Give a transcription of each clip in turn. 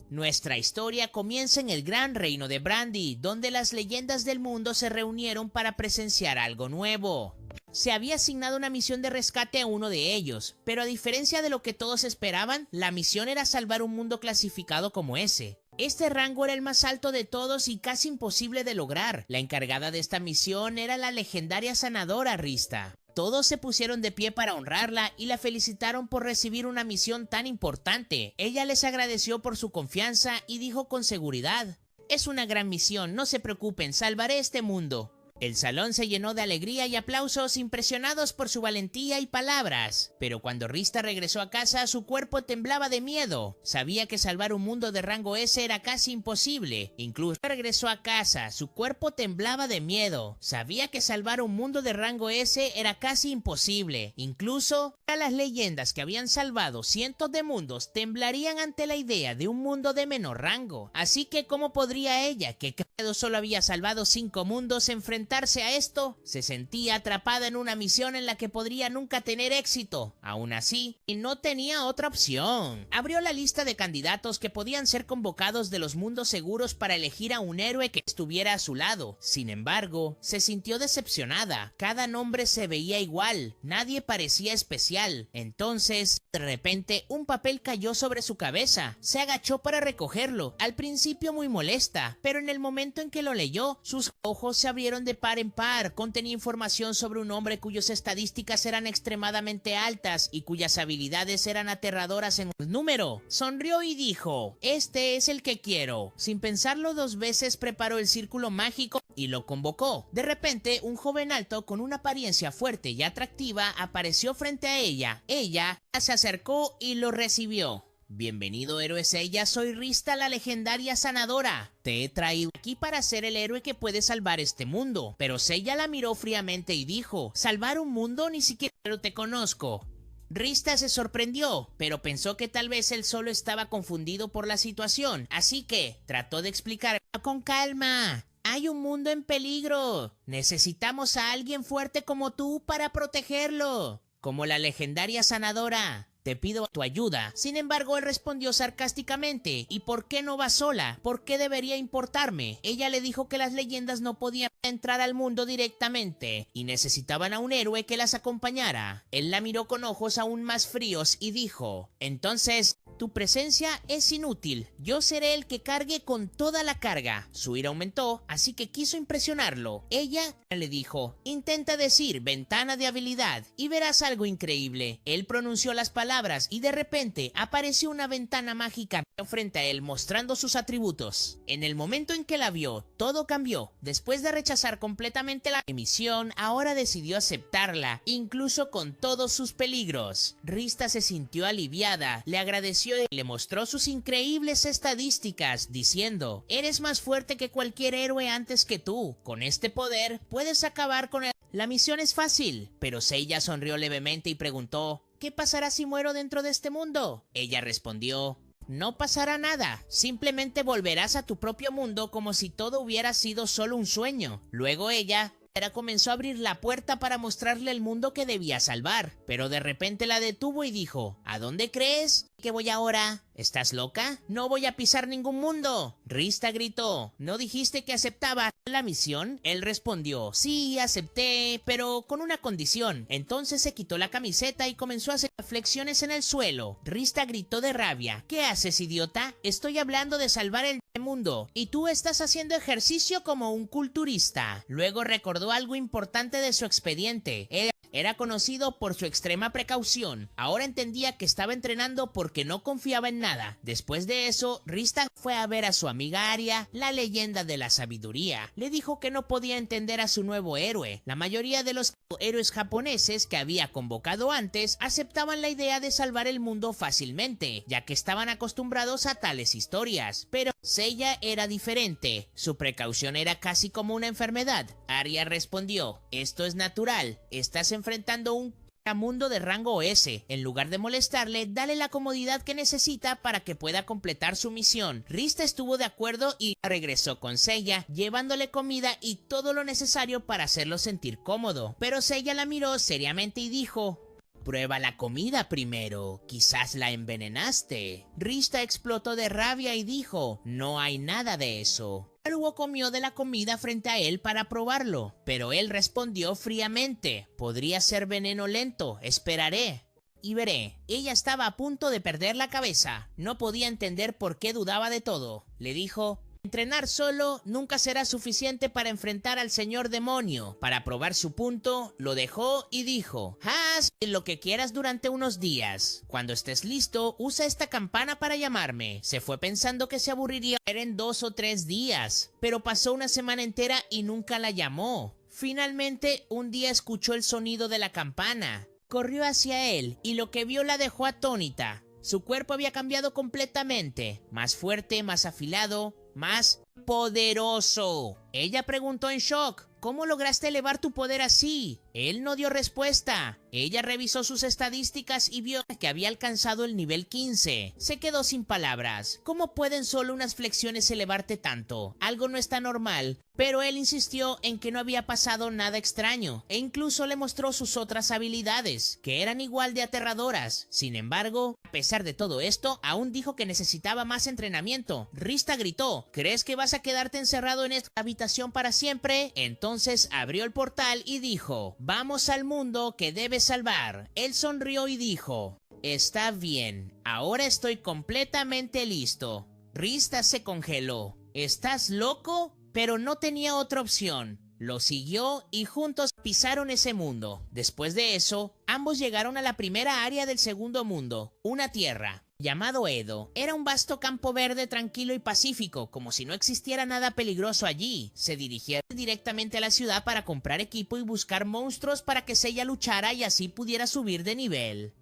Nuestra historia comienza en el gran reino de Brandy, donde las leyendas del mundo se reunieron para presenciar algo nuevo. Se había asignado una misión de rescate a uno de ellos, pero a diferencia de lo que todos esperaban, la misión era salvar un mundo clasificado como ese. Este rango era el más alto de todos y casi imposible de lograr. La encargada de esta misión era la legendaria sanadora Rista. Todos se pusieron de pie para honrarla y la felicitaron por recibir una misión tan importante. Ella les agradeció por su confianza y dijo con seguridad: "Es una gran misión, no se preocupen, salvaré este mundo". El salón se llenó de alegría y aplausos, impresionados por su valentía y palabras. Pero cuando Rista regresó a casa, su cuerpo temblaba de miedo. Sabía que salvar un mundo de rango S era casi imposible. Incluso regresó a casa, su cuerpo temblaba de miedo. Sabía que salvar un mundo de rango S era casi imposible. Incluso a las leyendas que habían salvado cientos de mundos temblarían ante la idea de un mundo de menor rango. Así que ¿cómo podría ella, que solo había salvado 5 mundos, enfrentarse a esto? Se sentía atrapada en una misión en la que podría nunca tener éxito. Aún así, no tenía otra opción. Abrió la lista de candidatos que podían ser convocados de los mundos seguros para elegir a un héroe que estuviera a su lado. Sin embargo, se sintió decepcionada. Cada nombre se veía igual, nadie parecía especial. Entonces, de repente, un papel cayó sobre su cabeza. Se agachó para recogerlo, al principio muy molesta, pero en el momento en que lo leyó, sus ojos se abrieron de par en par. Contenía información sobre un hombre cuyas estadísticas eran extremadamente altas y cuyas habilidades eran aterradoras en número. Sonrió y dijo: "Este es el que quiero". Sin pensarlo 2 veces, preparó el círculo mágico y lo convocó. De repente, un joven alto con una apariencia fuerte y atractiva apareció frente a ella. Ella se acercó y lo recibió. "Bienvenido, héroe Seiya, soy Rista, la legendaria sanadora. Te he traído aquí para ser el héroe que puede salvar este mundo". Pero Seiya la miró fríamente y dijo: "¿Salvar un mundo? Ni siquiera te conozco". Rista se sorprendió, pero pensó que tal vez él solo estaba confundido por la situación, así que trató de explicar con calma. "Hay un mundo en peligro. Necesitamos a alguien fuerte como tú para protegerlo. Como la legendaria sanadora. Te pido tu ayuda". Sin embargo, él respondió sarcásticamente: "¿Y por qué no vas sola? ¿Por qué debería importarme?". Ella le dijo que las leyendas no podían entrar al mundo directamente y necesitaban a un héroe que las acompañara. Él la miró con ojos aún más fríos y dijo: "Entonces, tu presencia es inútil. Yo seré el que cargue con toda la carga". Su ira aumentó, así que quiso impresionarlo. Ella le dijo: "Intenta decir ventana de habilidad y verás algo increíble". Él pronunció las palabras y de repente apareció una ventana mágica frente a él, mostrando sus atributos. En el momento en que la vio, todo cambió. Después de rechazar completamente la misión, ahora decidió aceptarla, incluso con todos sus peligros. Rista se sintió aliviada, le agradeció y le mostró sus increíbles estadísticas, diciendo: "Eres más fuerte que cualquier héroe antes que tú. Con este poder puedes acabar con él". La misión es fácil, pero Seiya sonrió levemente y preguntó: "¿Qué pasará si muero dentro de este mundo?". Ella respondió: "No pasará nada, simplemente volverás a tu propio mundo como si todo hubiera sido solo un sueño". Luego ella comenzó a abrir la puerta para mostrarle el mundo que debía salvar, pero de repente la detuvo y dijo: "¿A dónde crees que voy ahora? ¿Estás loca? No voy a pisar ningún mundo". Rista gritó: "¿No dijiste que aceptaba la misión?". Él respondió: "Sí, acepté, pero con una condición". Entonces se quitó la camiseta y comenzó a hacer flexiones en el suelo. Rista gritó de rabia: "¿Qué haces, idiota? Estoy hablando de salvar el mundo y tú estás haciendo ejercicio como un culturista". Luego recordó algo importante de su expediente. Él era conocido por su extrema precaución. Ahora entendía que estaba entrenando porque no confiaba en nada. Después de eso, Rista fue a ver a su amiga Aria, la leyenda de la sabiduría. Le dijo que no podía entender a su nuevo héroe. La mayoría de los héroes japoneses que había convocado antes aceptaban la idea de salvar el mundo fácilmente, ya que estaban acostumbrados a tales historias. Pero Seiya era diferente. Su precaución era casi como una enfermedad. Aria respondió: "Esto es natural. Estás enfrentando un mundo de rango S. En lugar de molestarle, dale la comodidad que necesita para que pueda completar su misión". Rista estuvo de acuerdo y regresó con Seiya, llevándole comida y todo lo necesario para hacerlo sentir cómodo. Pero Seiya la miró seriamente y dijo: Prueba la comida primero, quizás la envenenaste. Rista explotó de rabia y dijo, no hay nada de eso. Luego comió de la comida frente a él para probarlo, pero él respondió fríamente, podría ser veneno lento, esperaré y veré. Ella estaba a punto de perder la cabeza, no podía entender por qué dudaba de todo. Le dijo, entrenar solo nunca será suficiente para enfrentar al señor demonio. Para probar su punto, lo dejó y dijo, haz lo que quieras durante unos días. Cuando estés listo, usa esta campana para llamarme. Se fue pensando que se aburriría en 2 o 3 días, pero pasó una semana entera y nunca la llamó. Finalmente, un día escuchó el sonido de la campana. Corrió hacia él y lo que vio la dejó atónita. Su cuerpo había cambiado completamente, más fuerte, más afilado, más poderoso. Ella preguntó en shock, ¿cómo lograste elevar tu poder así? Él no dio respuesta. Ella revisó sus estadísticas y vio que había alcanzado el nivel 15. Se quedó sin palabras. ¿Cómo pueden solo unas flexiones elevarte tanto? Algo no está normal. Pero él insistió en que no había pasado nada extraño, e incluso le mostró sus otras habilidades, que eran igual de aterradoras. Sin embargo, a pesar de todo esto, aún dijo que necesitaba más entrenamiento. Rista gritó, ¿crees que vas a quedarte encerrado en esta habitación para siempre? Entonces abrió el portal y dijo, vamos al mundo que debes salvar. Él sonrió y dijo, está bien, ahora estoy completamente listo. Rista se congeló. ¿Estás loco? Pero no tenía otra opción. Lo siguió y juntos pisaron ese mundo. Después de eso, ambos llegaron a la primera área del segundo mundo, una tierra. Llamado Edo, era un vasto campo verde tranquilo y pacífico, como si no existiera nada peligroso allí. Se dirigieron directamente a la ciudad para comprar equipo y buscar monstruos para que Seiya luchara y así pudiera subir de nivel.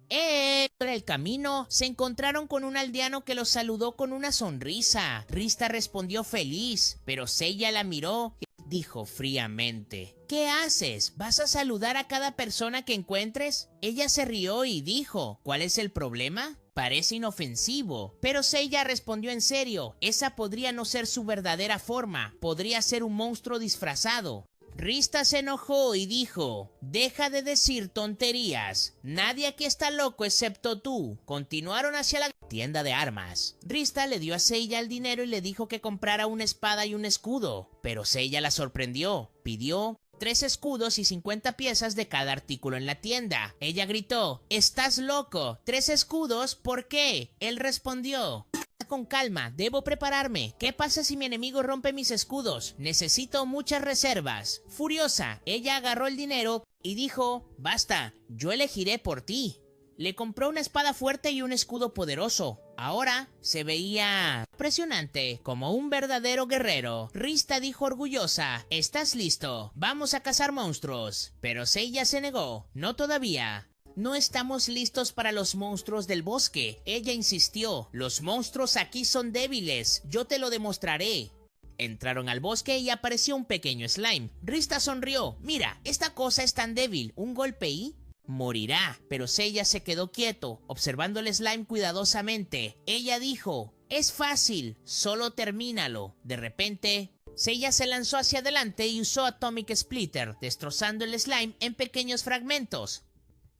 Por el camino, se encontraron con un aldeano que los saludó con una sonrisa. Rista respondió feliz, pero Seiya la miró y dijo fríamente, ¿qué haces? ¿Vas a saludar a cada persona que encuentres? Ella se rió y dijo, ¿cuál es el problema? Parece inofensivo, pero Seiya respondió en serio, esa podría no ser su verdadera forma, podría ser un monstruo disfrazado. Rista se enojó y dijo, deja de decir tonterías, nadie aquí está loco excepto tú. Continuaron hacia la tienda de armas. Rista le dio a Seiya el dinero y le dijo que comprara una espada y un escudo, pero Seiya la sorprendió, pidió 3 escudos y 50 piezas de cada artículo en la tienda. Ella gritó, ¿estás loco? ¿3 escudos? ¿Por qué? Él respondió, con calma, debo prepararme. ¿Qué pasa si mi enemigo rompe mis escudos? Necesito muchas reservas. Furiosa, ella agarró el dinero y dijo, basta, yo elegiré por ti. Le compró una espada fuerte y un escudo poderoso. Ahora se veía impresionante, como un verdadero guerrero. Rista dijo orgullosa, ¿estás listo? Vamos a cazar monstruos. Pero Seiya se negó, no todavía. No estamos listos para los monstruos del bosque. Ella insistió, los monstruos aquí son débiles, yo te lo demostraré. Entraron al bosque y apareció un pequeño slime. Rista sonrió, mira, esta cosa es tan débil, un golpe y morirá. Pero Seiya se quedó quieto, observando el slime cuidadosamente. Ella dijo, es fácil, solo termínalo. De repente, Seiya se lanzó hacia adelante y usó Atomic Splitter, destrozando el slime en pequeños fragmentos.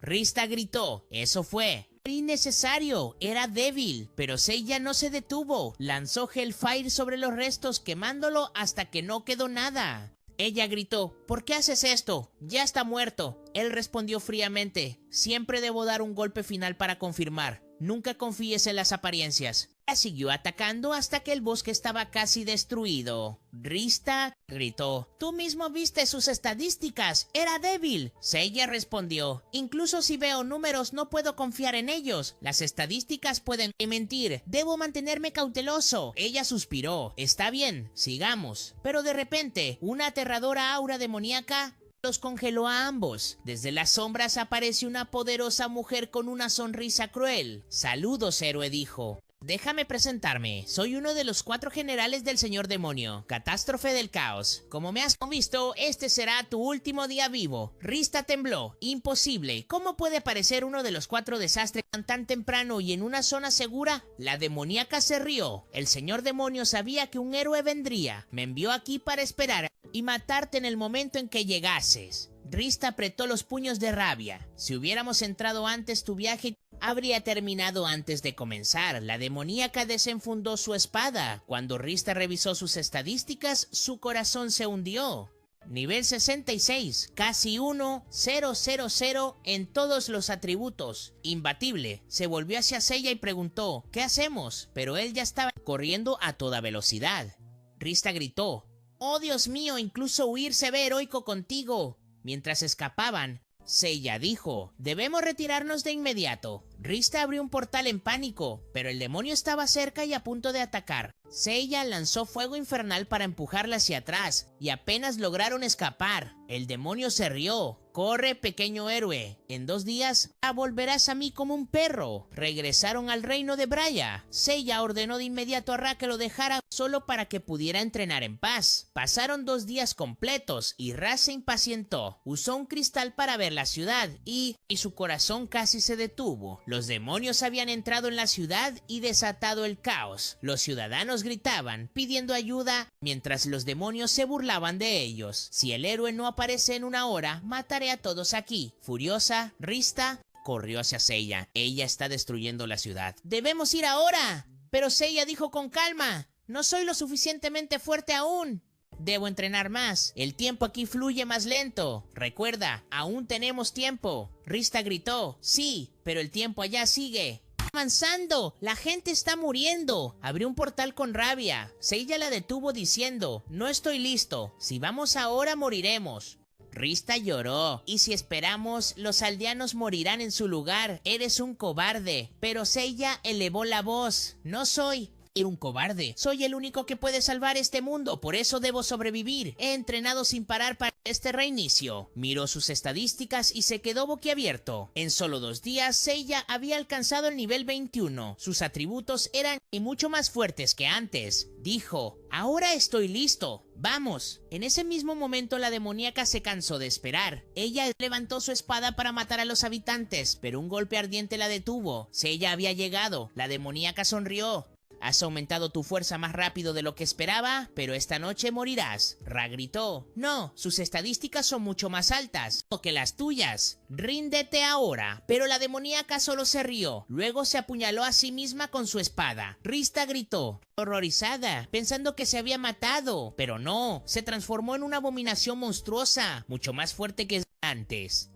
Rista gritó, eso fue innecesario, era débil, pero Seiya no se detuvo, lanzó Hellfire sobre los restos quemándolo hasta que no quedó nada. Ella gritó, ¿por qué haces esto? Ya está muerto. Él respondió fríamente, siempre debo dar un golpe final para confirmar, nunca confíes en las apariencias. Ella siguió atacando hasta que el bosque estaba casi destruido. Rista gritó, tú mismo viste sus estadísticas, era débil. Seiya respondió, incluso si veo números no puedo confiar en ellos, las estadísticas pueden mentir, debo mantenerme cauteloso. Ella suspiró, está bien, sigamos. Pero de repente, una aterradora aura demoníaca los congeló a ambos. Desde las sombras apareció una poderosa mujer con una sonrisa cruel. Saludos, héroe, dijo. Déjame presentarme, soy uno de los 4 generales del señor demonio, Catástrofe del Caos. Como me has visto, este será tu último día vivo. Rista tembló, imposible, ¿cómo puede aparecer uno de los 4 desastres tan temprano y en una zona segura? La demoníaca se rió, el señor demonio sabía que un héroe vendría, me envió aquí para esperar y matarte en el momento en que llegases. Rista apretó los puños de rabia. Si hubiéramos entrado antes, tu viaje habría terminado antes de comenzar. La demoníaca desenfundó su espada. Cuando Rista revisó sus estadísticas, su corazón se hundió. Nivel 66, casi 1, 0, 0, 0 en todos los atributos. Imbatible. Se volvió hacia Seiya y preguntó, ¿qué hacemos? Pero él ya estaba corriendo a toda velocidad. Rista gritó, ¡oh Dios mío, incluso huir se ve heroico contigo! Mientras escapaban, Seiya dijo, debemos retirarnos de inmediato. Rista abrió un portal en pánico, pero el demonio estaba cerca y a punto de atacar. Seiya lanzó fuego infernal para empujarla hacia atrás, y apenas lograron escapar. El demonio se rió. Corre, pequeño héroe. En 2 días volverás a mí como un perro. Regresaron al reino de Braya. Seiya ordenó de inmediato a Ra que lo dejara solo para que pudiera entrenar en paz. Pasaron 2 días completos y Ra se impacientó. Usó un cristal para ver la ciudad y su corazón casi se detuvo. Los demonios habían entrado en la ciudad y desatado el caos. Los ciudadanos gritaban, pidiendo ayuda, mientras los demonios se burlaban de ellos. Si el héroe no aparece en 1 hora, mataré a todos aquí. Furiosa, Rista corrió hacia Seiya. Ella está destruyendo la ciudad. ¡Debemos ir ahora! Pero Seiya dijo con calma, no soy lo suficientemente fuerte aún. Debo entrenar más. El tiempo aquí fluye más lento. Recuerda, aún tenemos tiempo. Rista gritó, sí, pero el tiempo allá sigue avanzando, la gente está muriendo. Abrió un portal con rabia. Seiya la detuvo diciendo, no estoy listo, si vamos ahora moriremos. Rista lloró, y si esperamos, los aldeanos morirán en su lugar. Eres un cobarde. Pero Seiya elevó la voz, no soy un cobarde. Soy el único que puede salvar este mundo, por eso debo sobrevivir. He entrenado sin parar para este reinicio. Miró sus estadísticas y se quedó boquiabierto. En solo 2 días, Seiya había alcanzado el nivel 21. Sus atributos eran mucho más fuertes que antes. Dijo, ahora estoy listo. ¡Vamos! En ese mismo momento la demoníaca se cansó de esperar. Ella levantó su espada para matar a los habitantes, pero un golpe ardiente la detuvo. Seiya había llegado. La demoníaca sonrió. Has aumentado tu fuerza más rápido de lo que esperaba, pero esta noche morirás. Ra gritó. No, sus estadísticas son mucho más altas que las tuyas. Ríndete ahora. Pero la demoníaca solo se rió. Luego se apuñaló a sí misma con su espada. Rista gritó, horrorizada, pensando que se había matado. Pero no, se transformó en una abominación monstruosa, mucho más fuerte que antes.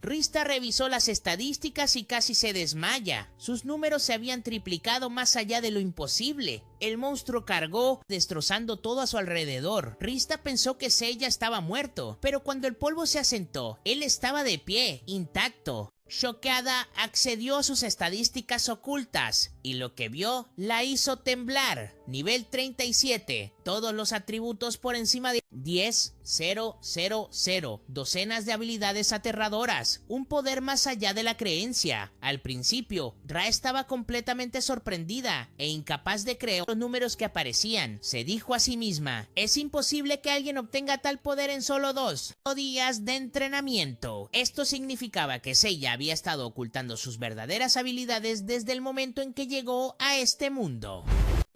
Rista revisó las estadísticas y casi se desmaya. Sus números se habían triplicado más allá de lo imposible. El monstruo cargó, destrozando todo a su alrededor. Rista pensó que Seiya estaba muerto, pero cuando el polvo se asentó, él estaba de pie, intacto. Choqueada, accedió a sus estadísticas ocultas y lo que vio la hizo temblar. Nivel 37. Todos los atributos por encima de 10, 0, 0, 0. Docenas de habilidades aterradoras. Un poder más allá de la creencia. Al principio, Ra estaba completamente sorprendida e incapaz de creer los números que aparecían. Se dijo a sí misma, es imposible que alguien obtenga tal poder en solo 2 días de entrenamiento. Esto significaba que Seiya había estado ocultando sus verdaderas habilidades desde el momento en que llegó a este mundo.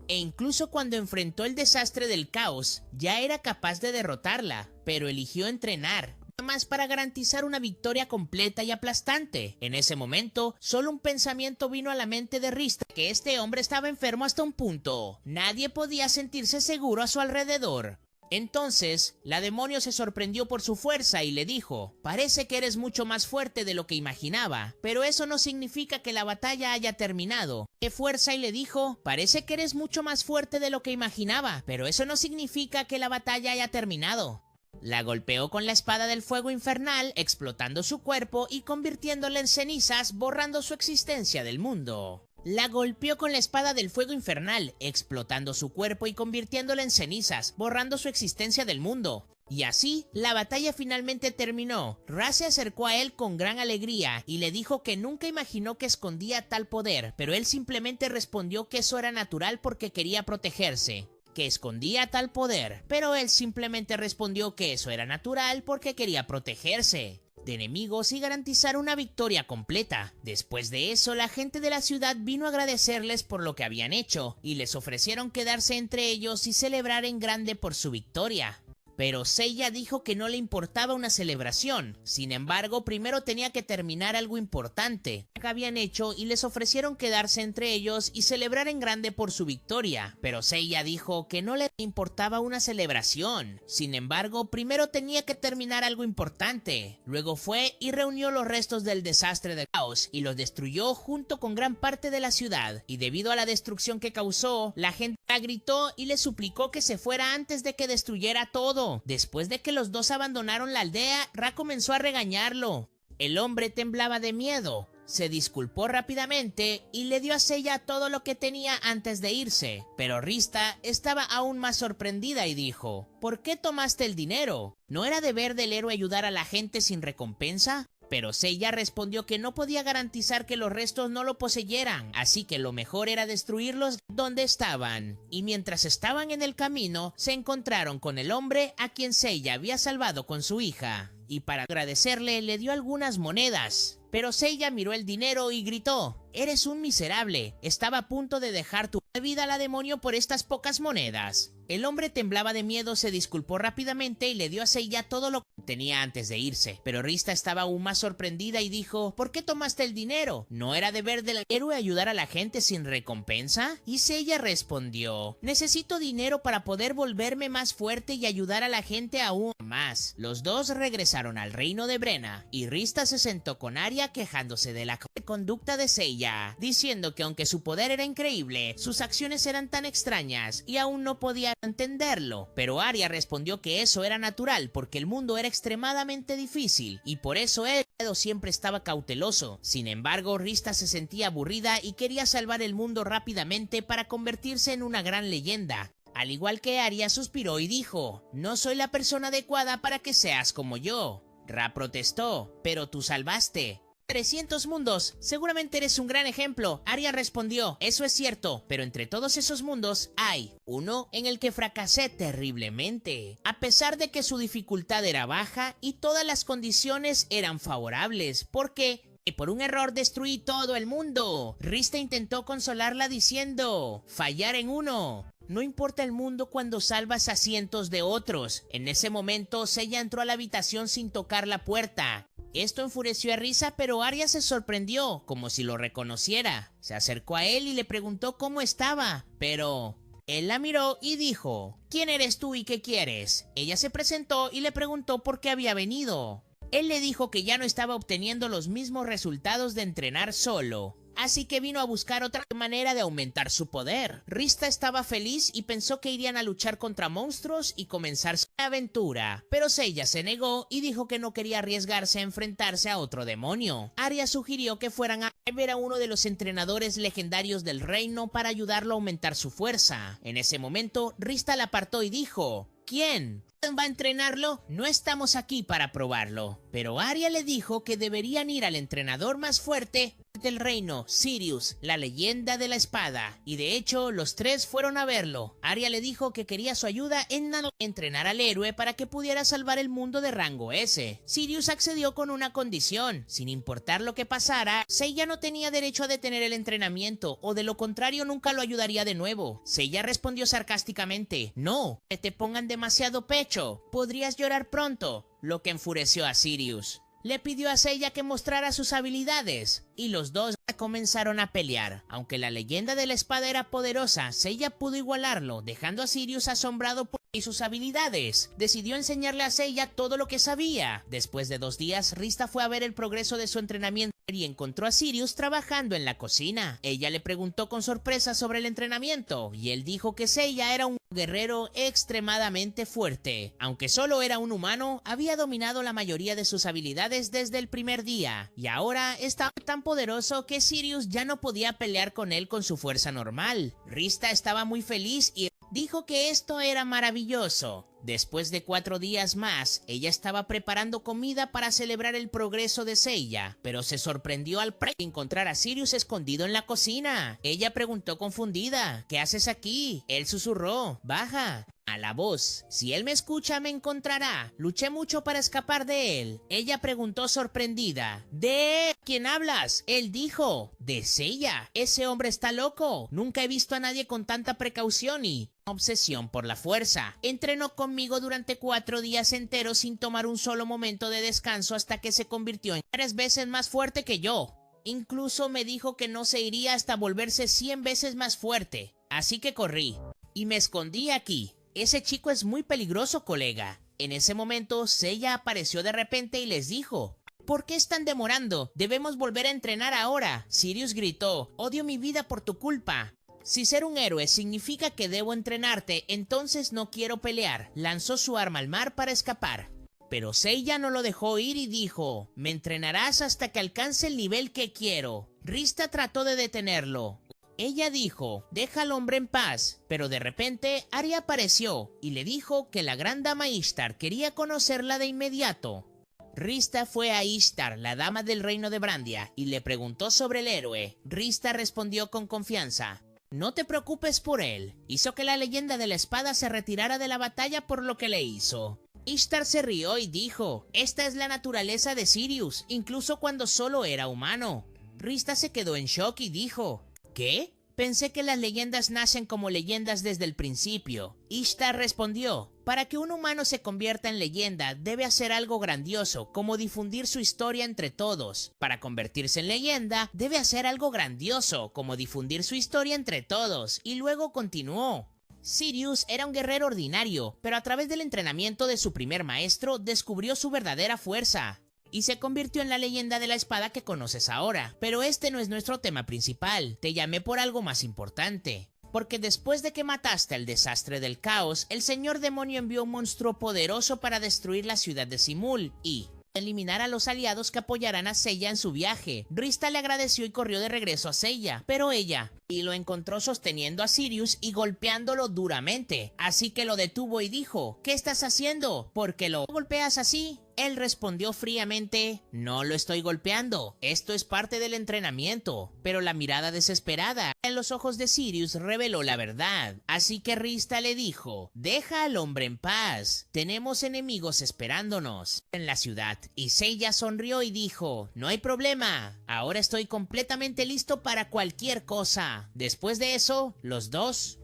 E incluso cuando enfrentó el desastre del caos, ya era capaz de derrotarla, pero eligió entrenar, más para garantizar una victoria completa y aplastante. En ese momento, solo un pensamiento vino a la mente de Rista, que este hombre estaba enfermo hasta un punto. Nadie podía sentirse seguro a su alrededor. Entonces, la demonio se sorprendió por su fuerza y le dijo, parece que eres mucho más fuerte de lo que imaginaba, pero eso no significa que la batalla haya terminado. ¡Qué fuerza! Y le dijo, parece que eres mucho más fuerte de lo que imaginaba, pero eso no significa que la batalla haya terminado. La golpeó con la espada del fuego infernal, explotando su cuerpo y convirtiéndola en cenizas, borrando su existencia del mundo. La golpeó con la espada del fuego infernal, explotando su cuerpo y convirtiéndola en cenizas, borrando su existencia del mundo. Y así, la batalla finalmente terminó. Ra se acercó a él con gran alegría y le dijo que nunca imaginó que escondía tal poder, pero él simplemente respondió que eso era natural porque quería protegerse. Que escondía tal poder, pero él simplemente respondió que eso era natural porque quería protegerse de enemigos y garantizar una victoria completa. Después de eso, la gente de la ciudad vino a agradecerles por lo que habían hecho y les ofrecieron quedarse entre ellos y celebrar en grande por su victoria. Pero Seiya dijo que no le importaba una celebración. Sin embargo, primero tenía que terminar algo importante que habían hecho y les ofrecieron quedarse entre ellos y celebrar en grande por su victoria. Pero Seiya dijo que no le importaba una celebración. Sin embargo, primero tenía que terminar algo importante. Luego fue y reunió los restos del desastre de Caos y los destruyó junto con gran parte de la ciudad. Y debido a la destrucción que causó, la gente gritó y le suplicó que se fuera antes de que destruyera todo. Después de que los dos abandonaron la aldea, Ra comenzó a regañarlo. El hombre temblaba de miedo. Se disculpó rápidamente y le dio a Seiya todo lo que tenía antes de irse. Pero Rista estaba aún más sorprendida y dijo: ¿por qué tomaste el dinero? ¿No era deber del héroe ayudar a la gente sin recompensa? Pero Seiya respondió que no podía garantizar que los restos no lo poseyeran, así que lo mejor era destruirlos donde estaban. Y mientras estaban en el camino, se encontraron con el hombre a quien Seiya había salvado con su hija. Y para agradecerle le dio algunas monedas. Pero Seiya miró el dinero y gritó: «Eres un miserable, estaba a punto de dejar tu vida a la demonio por estas pocas monedas». El hombre temblaba de miedo, se disculpó rápidamente y le dio a Seiya todo lo que tenía antes de irse. Pero Rista estaba aún más sorprendida y dijo: ¿por qué tomaste el dinero? ¿No era deber del héroe ayudar a la gente sin recompensa? Y Seiya respondió: necesito dinero para poder volverme más fuerte y ayudar a la gente aún más. Los dos regresaron al reino de Brena y Rista se sentó con Arya quejándose de la conducta de Seiya, diciendo que aunque su poder era increíble, sus acciones eran tan extrañas y aún no podía entenderlo. Pero Arya respondió que eso era natural porque el mundo era extremadamente difícil y por eso él siempre estaba cauteloso. Sin embargo, Rista se sentía aburrida y quería salvar el mundo rápidamente para convertirse en una gran leyenda. Al igual que Arya, suspiró y dijo: no soy la persona adecuada para que seas como yo. Ra protestó: pero tú salvaste 300 mundos, seguramente eres un gran ejemplo. Arya respondió: eso es cierto, pero entre todos esos mundos hay uno en el que fracasé terriblemente. A pesar de que su dificultad era baja y todas las condiciones eran favorables, porque por un error destruí todo el mundo. Rista intentó consolarla diciendo: fallar en uno no importa el mundo cuando salvas a cientos de otros. En ese momento, Seiya entró a la habitación sin tocar la puerta. Esto enfureció a Rista, pero Arya se sorprendió, como si lo reconociera. Se acercó a él y le preguntó cómo estaba, pero él la miró y dijo: ¿quién eres tú y qué quieres? Ella se presentó y le preguntó por qué había venido. Él le dijo que ya no estaba obteniendo los mismos resultados de entrenar solo, así que vino a buscar otra manera de aumentar su poder. Rista estaba feliz y pensó que irían a luchar contra monstruos y comenzar su aventura, pero Seiya se negó y dijo que no quería arriesgarse a enfrentarse a otro demonio. Arya sugirió que fueran a ver a uno de los entrenadores legendarios del reino para ayudarlo a aumentar su fuerza. En ese momento, Rista la apartó y dijo: ¿quién va a entrenarlo? No estamos aquí para probarlo. Pero Arya le dijo que deberían ir al entrenador más fuerte del reino, Sirius, la leyenda de la espada. Y de hecho, los tres fueron a verlo. Arya le dijo que quería su ayuda en entrenar al héroe para que pudiera salvar el mundo de rango S. Sirius accedió con una condición: sin importar lo que pasara, Seiya no tenía derecho a detener el entrenamiento, o de lo contrario nunca lo ayudaría de nuevo. Seiya respondió sarcásticamente: no, que te pongan demasiado pecho, podrías llorar pronto, lo que enfureció a Sirius. Le pidió a Seiya que mostrara sus habilidades, y los dos comenzaron a pelear. Aunque la leyenda de la espada era poderosa, Seiya pudo igualarlo, dejando a Sirius asombrado por sus habilidades. Decidió enseñarle a Seiya todo lo que sabía. Después de 2 días, Rista fue a ver el progreso de su entrenamiento y encontró a Sirius trabajando en la cocina. Ella le preguntó con sorpresa sobre el entrenamiento, y él dijo que Seiya era un guerrero extremadamente fuerte. Aunque solo era un humano, había dominado la mayoría de sus habilidades desde el primer día, y ahora estaba tan poderoso que Sirius ya no podía pelear con él con su fuerza normal. Rista estaba muy feliz y dijo que esto era maravilloso. Después de 4 días más, ella estaba preparando comida para celebrar el progreso de Seiya, pero se sorprendió al encontrar a Sirius escondido en la cocina. Ella preguntó confundida: ¿qué haces aquí? Él susurró: baja a la voz, si él me escucha me encontrará. Luché mucho para escapar de él. Ella preguntó sorprendida: ¿de quién hablas? Él dijo: de Seiya. Ese hombre está loco. Nunca he visto a nadie con tanta precaución y obsesión por la fuerza. Entrenó conmigo durante 4 días enteros sin tomar un solo momento de descanso hasta que se convirtió en 3 veces más fuerte que yo. Incluso me dijo que no se iría hasta volverse 100 veces más fuerte. Así que corrí y me escondí aquí. Ese chico es muy peligroso, colega. En ese momento, Seiya apareció de repente y les dijo: ¿por qué están demorando? Debemos volver a entrenar ahora. Sirius gritó: odio mi vida por tu culpa. Si ser un héroe significa que debo entrenarte, entonces no quiero pelear. Lanzó su arma al mar para escapar. Pero Seiya no lo dejó ir y dijo: me entrenarás hasta que alcance el nivel que quiero. Rista trató de detenerlo. Ella dijo: deja al hombre en paz, pero de repente Ari apareció y le dijo que la gran dama Ishtar quería conocerla de inmediato. Rista fue a Ishtar, la dama del reino de Brandia, y le preguntó sobre el héroe. Rista respondió con confianza: no te preocupes por él. Hizo que la leyenda de la espada se retirara de la batalla por lo que le hizo. Ishtar se rió y dijo: esta es la naturaleza de Sirius, incluso cuando solo era humano. Rista se quedó en shock y dijo: ¿qué? Pensé que las leyendas nacen como leyendas desde el principio. Ishtar respondió: para que un humano se convierta en leyenda, debe hacer algo grandioso, como difundir su historia entre todos. Para convertirse en leyenda, debe hacer algo grandioso, como difundir su historia entre todos. Y luego continuó: Sirius era un guerrero ordinario, pero a través del entrenamiento de su primer maestro, descubrió su verdadera fuerza y se convirtió en la leyenda de la espada que conoces ahora. Pero este no es nuestro tema principal. Te llamé por algo más importante. Porque después de que mataste al desastre del caos, el señor demonio envió un monstruo poderoso para destruir la ciudad de Simul y eliminar a los aliados que apoyarán a Seiya en su viaje. Rista le agradeció y corrió de regreso a Seiya, pero ella lo encontró sosteniendo a Sirius y golpeándolo duramente. Así que lo detuvo y dijo: ¿qué estás haciendo? ¿Por qué lo golpeas así? Él respondió fríamente: no lo estoy golpeando, esto es parte del entrenamiento. Pero la mirada desesperada en los ojos de Sirius reveló la verdad. Así que Rista le dijo: deja al hombre en paz, tenemos enemigos esperándonos en la ciudad. Y Seiya sonrió y dijo: no hay problema, ahora estoy completamente listo para cualquier cosa. Después de eso, los dos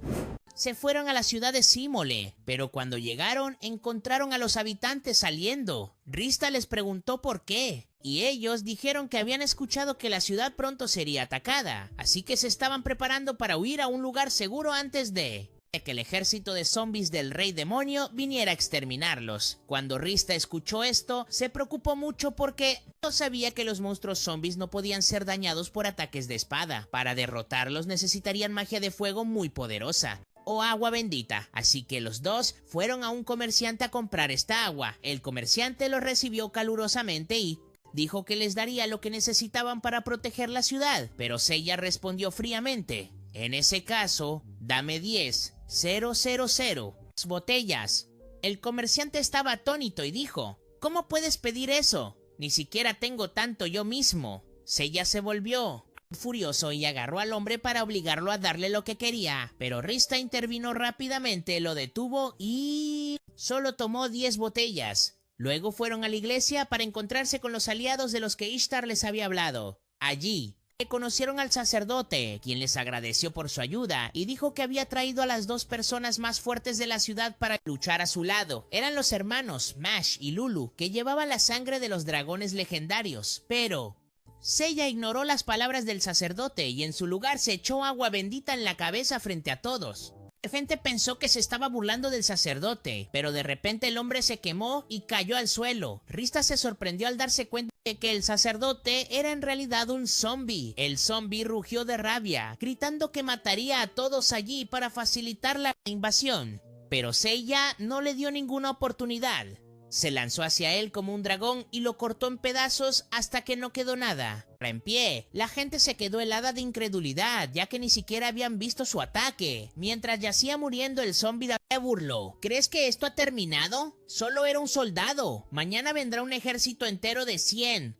se fueron a la ciudad de Simole, pero cuando llegaron encontraron a los habitantes saliendo. Rista les preguntó por qué, y ellos dijeron que habían escuchado que la ciudad pronto sería atacada, así que se estaban preparando para huir a un lugar seguro antes de que el ejército de zombies del rey demonio viniera a exterminarlos. Cuando Rista escuchó esto, se preocupó mucho porque no sabía que los monstruos zombies no podían ser dañados por ataques de espada. Para derrotarlos necesitarían magia de fuego muy poderosa o agua bendita, así que los dos fueron a un comerciante a comprar esta agua. El comerciante los recibió calurosamente y dijo que les daría lo que necesitaban para proteger la ciudad, pero Seiya respondió fríamente: en ese caso, dame 10,000 botellas. El comerciante estaba atónito y dijo: ¿cómo puedes pedir eso? Ni siquiera tengo tanto yo mismo. Seiya se volvió furioso y agarró al hombre para obligarlo a darle lo que quería, pero Rista intervino rápidamente, lo detuvo y solo tomó 10 botellas. Luego fueron a la iglesia para encontrarse con los aliados de los que Ishtar les había hablado. Allí conocieron al sacerdote, quien les agradeció por su ayuda y dijo que había traído a las 2 personas más fuertes de la ciudad para luchar a su lado. Eran los hermanos Mash y Lulu, que llevaban la sangre de los dragones legendarios, pero Seiya ignoró las palabras del sacerdote y en su lugar se echó agua bendita en la cabeza frente a todos. La gente pensó que se estaba burlando del sacerdote, pero de repente el hombre se quemó y cayó al suelo. Rista se sorprendió al darse cuenta de que el sacerdote era en realidad un zombie. El zombie rugió de rabia, gritando que mataría a todos allí para facilitar la invasión. Pero Seiya no le dio ninguna oportunidad. Se lanzó hacia él como un dragón y lo cortó en pedazos hasta que no quedó nada. En pie, la gente se quedó helada de incredulidad, ya que ni siquiera habían visto su ataque. Mientras yacía muriendo, el zombie se burló. ¿Crees que esto ha terminado? Solo era un soldado. Mañana vendrá un ejército entero de 100,000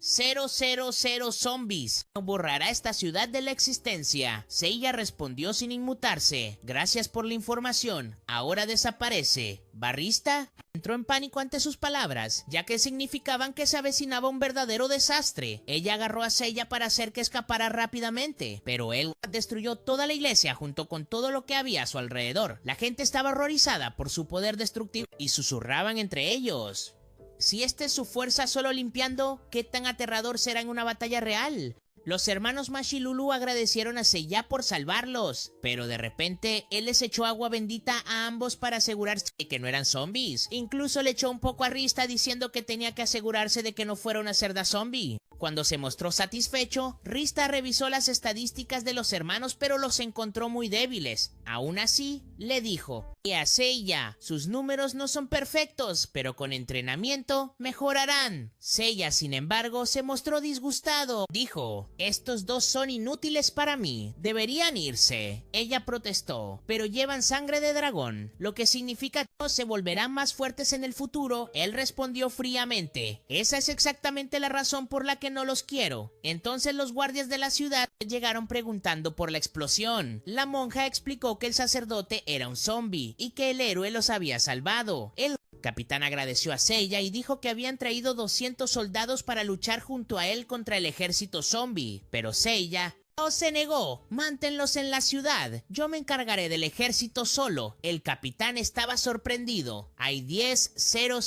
zombies. Borrará esta ciudad de la existencia. Seiya respondió sin inmutarse: gracias por la información. Ahora desaparece. ¿Barrista? entró en pánico ante sus palabras, ya que significaban que se avecinaba un verdadero desastre. Ella agarró a Seiya para hacer que escapara rápidamente, pero él destruyó toda la iglesia junto con todo lo que había a su alrededor. La gente estaba horrorizada por su poder destructivo y susurraban entre ellos: si esta es su fuerza solo limpiando, ¿qué tan aterrador será en una batalla real? Los hermanos Mash y Lulu agradecieron a Seiya por salvarlos, pero de repente él les echó agua bendita a ambos para asegurarse de que no eran zombies. Incluso le echó un poco a Rista diciendo que tenía que asegurarse de que no fuera una cerda zombie. Cuando se mostró satisfecho, Rista revisó las estadísticas de los hermanos, pero los encontró muy débiles. Aún así, le dijo: y a Seiya, sus números no son perfectos, pero con entrenamiento mejorarán. Seiya, sin embargo, se mostró disgustado. Dijo: estos dos son inútiles para mí, deberían irse. Ella protestó: pero llevan sangre de dragón, lo que significa que se volverán más fuertes en el futuro. Él respondió fríamente: esa es exactamente la razón por la que no los quiero. Entonces los guardias de la ciudad llegaron preguntando por la explosión. La monja explicó que el sacerdote era un zombie y que el héroe los había salvado. El capitán agradeció a Seiya y dijo que habían traído 200 soldados para luchar junto a él contra el ejército zombie, pero Seiya se negó. Manténlos en la ciudad, yo me encargaré del ejército solo. El capitán estaba sorprendido. Hay 10,000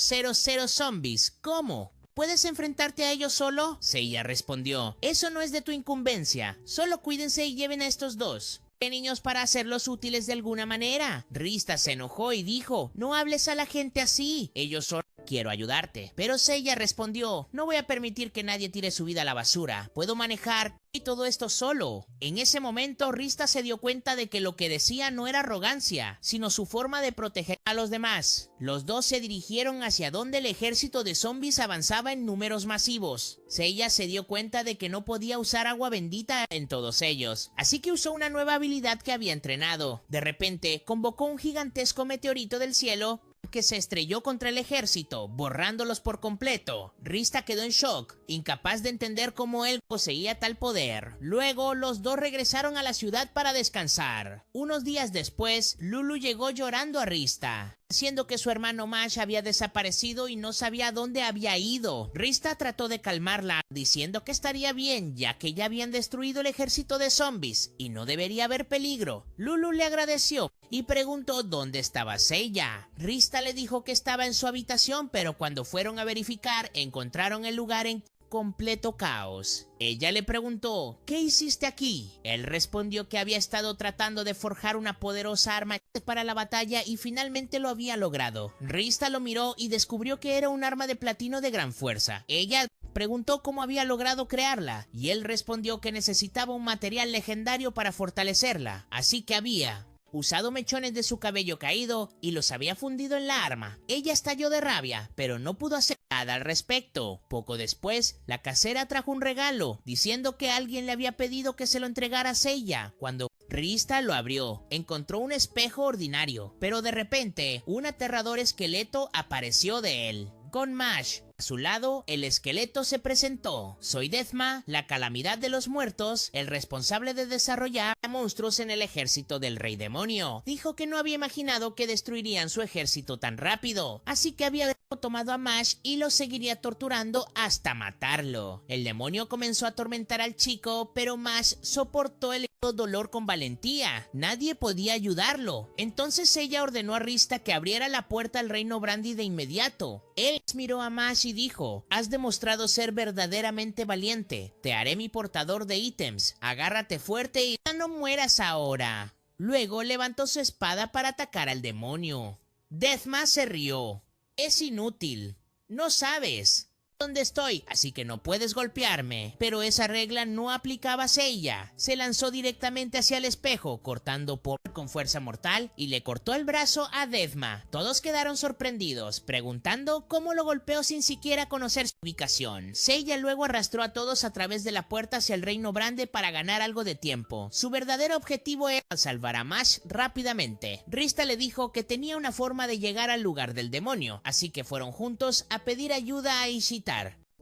zombies. ¿Cómo? ¿Puedes enfrentarte a ellos solo? Seiya respondió: eso no es de tu incumbencia, solo cuídense y lleven a estos dos. ¿Qué niños para hacerlos útiles de alguna manera? Rista se enojó y dijo: no hables a la gente así, ellos son... quiero ayudarte. Pero Seiya respondió: no voy a permitir que nadie tire su vida a la basura, puedo manejar y todo esto solo. En ese momento Rista se dio cuenta de que lo que decía no era arrogancia, sino su forma de proteger a los demás. Los dos se dirigieron hacia donde el ejército de zombies avanzaba en números masivos. Seiya se dio cuenta de que no podía usar agua bendita en todos ellos, así que usó una nueva habilidad que había entrenado. De repente, convocó un gigantesco meteorito del cielo que se estrelló contra el ejército, borrándolos por completo. Rista quedó en shock, incapaz de entender cómo él poseía tal poder. Luego, los dos regresaron a la ciudad para descansar. Unos días después, Lulu llegó llorando a Rista, diciendo que su hermano Mash había desaparecido y no sabía a dónde había ido. Rista trató de calmarla, diciendo que estaría bien, ya que ya habían destruido el ejército de zombies y no debería haber peligro. Lulu le agradeció y preguntó dónde estaba Seiya. Rista le dijo que estaba en su habitación, pero cuando fueron a verificar, encontraron el lugar en completo caos. Ella le preguntó: ¿qué hiciste aquí? Él respondió que había estado tratando de forjar una poderosa arma para la batalla y finalmente lo había logrado. Rista lo miró y descubrió que era un arma de platino de gran fuerza. Ella preguntó cómo había logrado crearla y él respondió que necesitaba un material legendario para fortalecerla, así que había usado mechones de su cabello caído y los había fundido en la arma. Ella estalló de rabia, pero no pudo hacer nada al respecto. Poco después, la casera trajo un regalo, diciendo que alguien le había pedido que se lo entregara a Seiya. Cuando Rista lo abrió, encontró un espejo ordinario, pero de repente, un aterrador esqueleto apareció de él. Con Mash a su lado, el esqueleto se presentó: soy Deathma, la calamidad de los muertos, el responsable de desarrollar monstruos en el ejército del rey demonio. Dijo que no había imaginado que destruirían su ejército tan rápido, así que había tomado a Mash y lo seguiría torturando hasta matarlo. El demonio comenzó a atormentar al chico, pero Mash soportó el dolor con valentía. Nadie podía ayudarlo. Entonces ella ordenó a Rista que abriera la puerta al reino Brandy de inmediato. Él miró a Mash y dijo: has demostrado ser verdaderamente valiente. Te haré mi portador de ítems. Agárrate fuerte y no mueras ahora. Luego levantó su espada para atacar al demonio. Deathma se rió. Es inútil. No sabes dónde estoy, así que no puedes golpearme. Pero esa regla no aplicaba a Seiya. Se lanzó directamente hacia el espejo, cortando con fuerza mortal y le cortó el brazo a Deathma. Todos quedaron sorprendidos, preguntando cómo lo golpeó sin siquiera conocer su ubicación. Seiya luego arrastró a todos a través de la puerta hacia el reino Brande para ganar algo de tiempo. Su verdadero objetivo era salvar a Mash rápidamente. Rista le dijo que tenía una forma de llegar al lugar del demonio, así que fueron juntos a pedir ayuda a Ishita.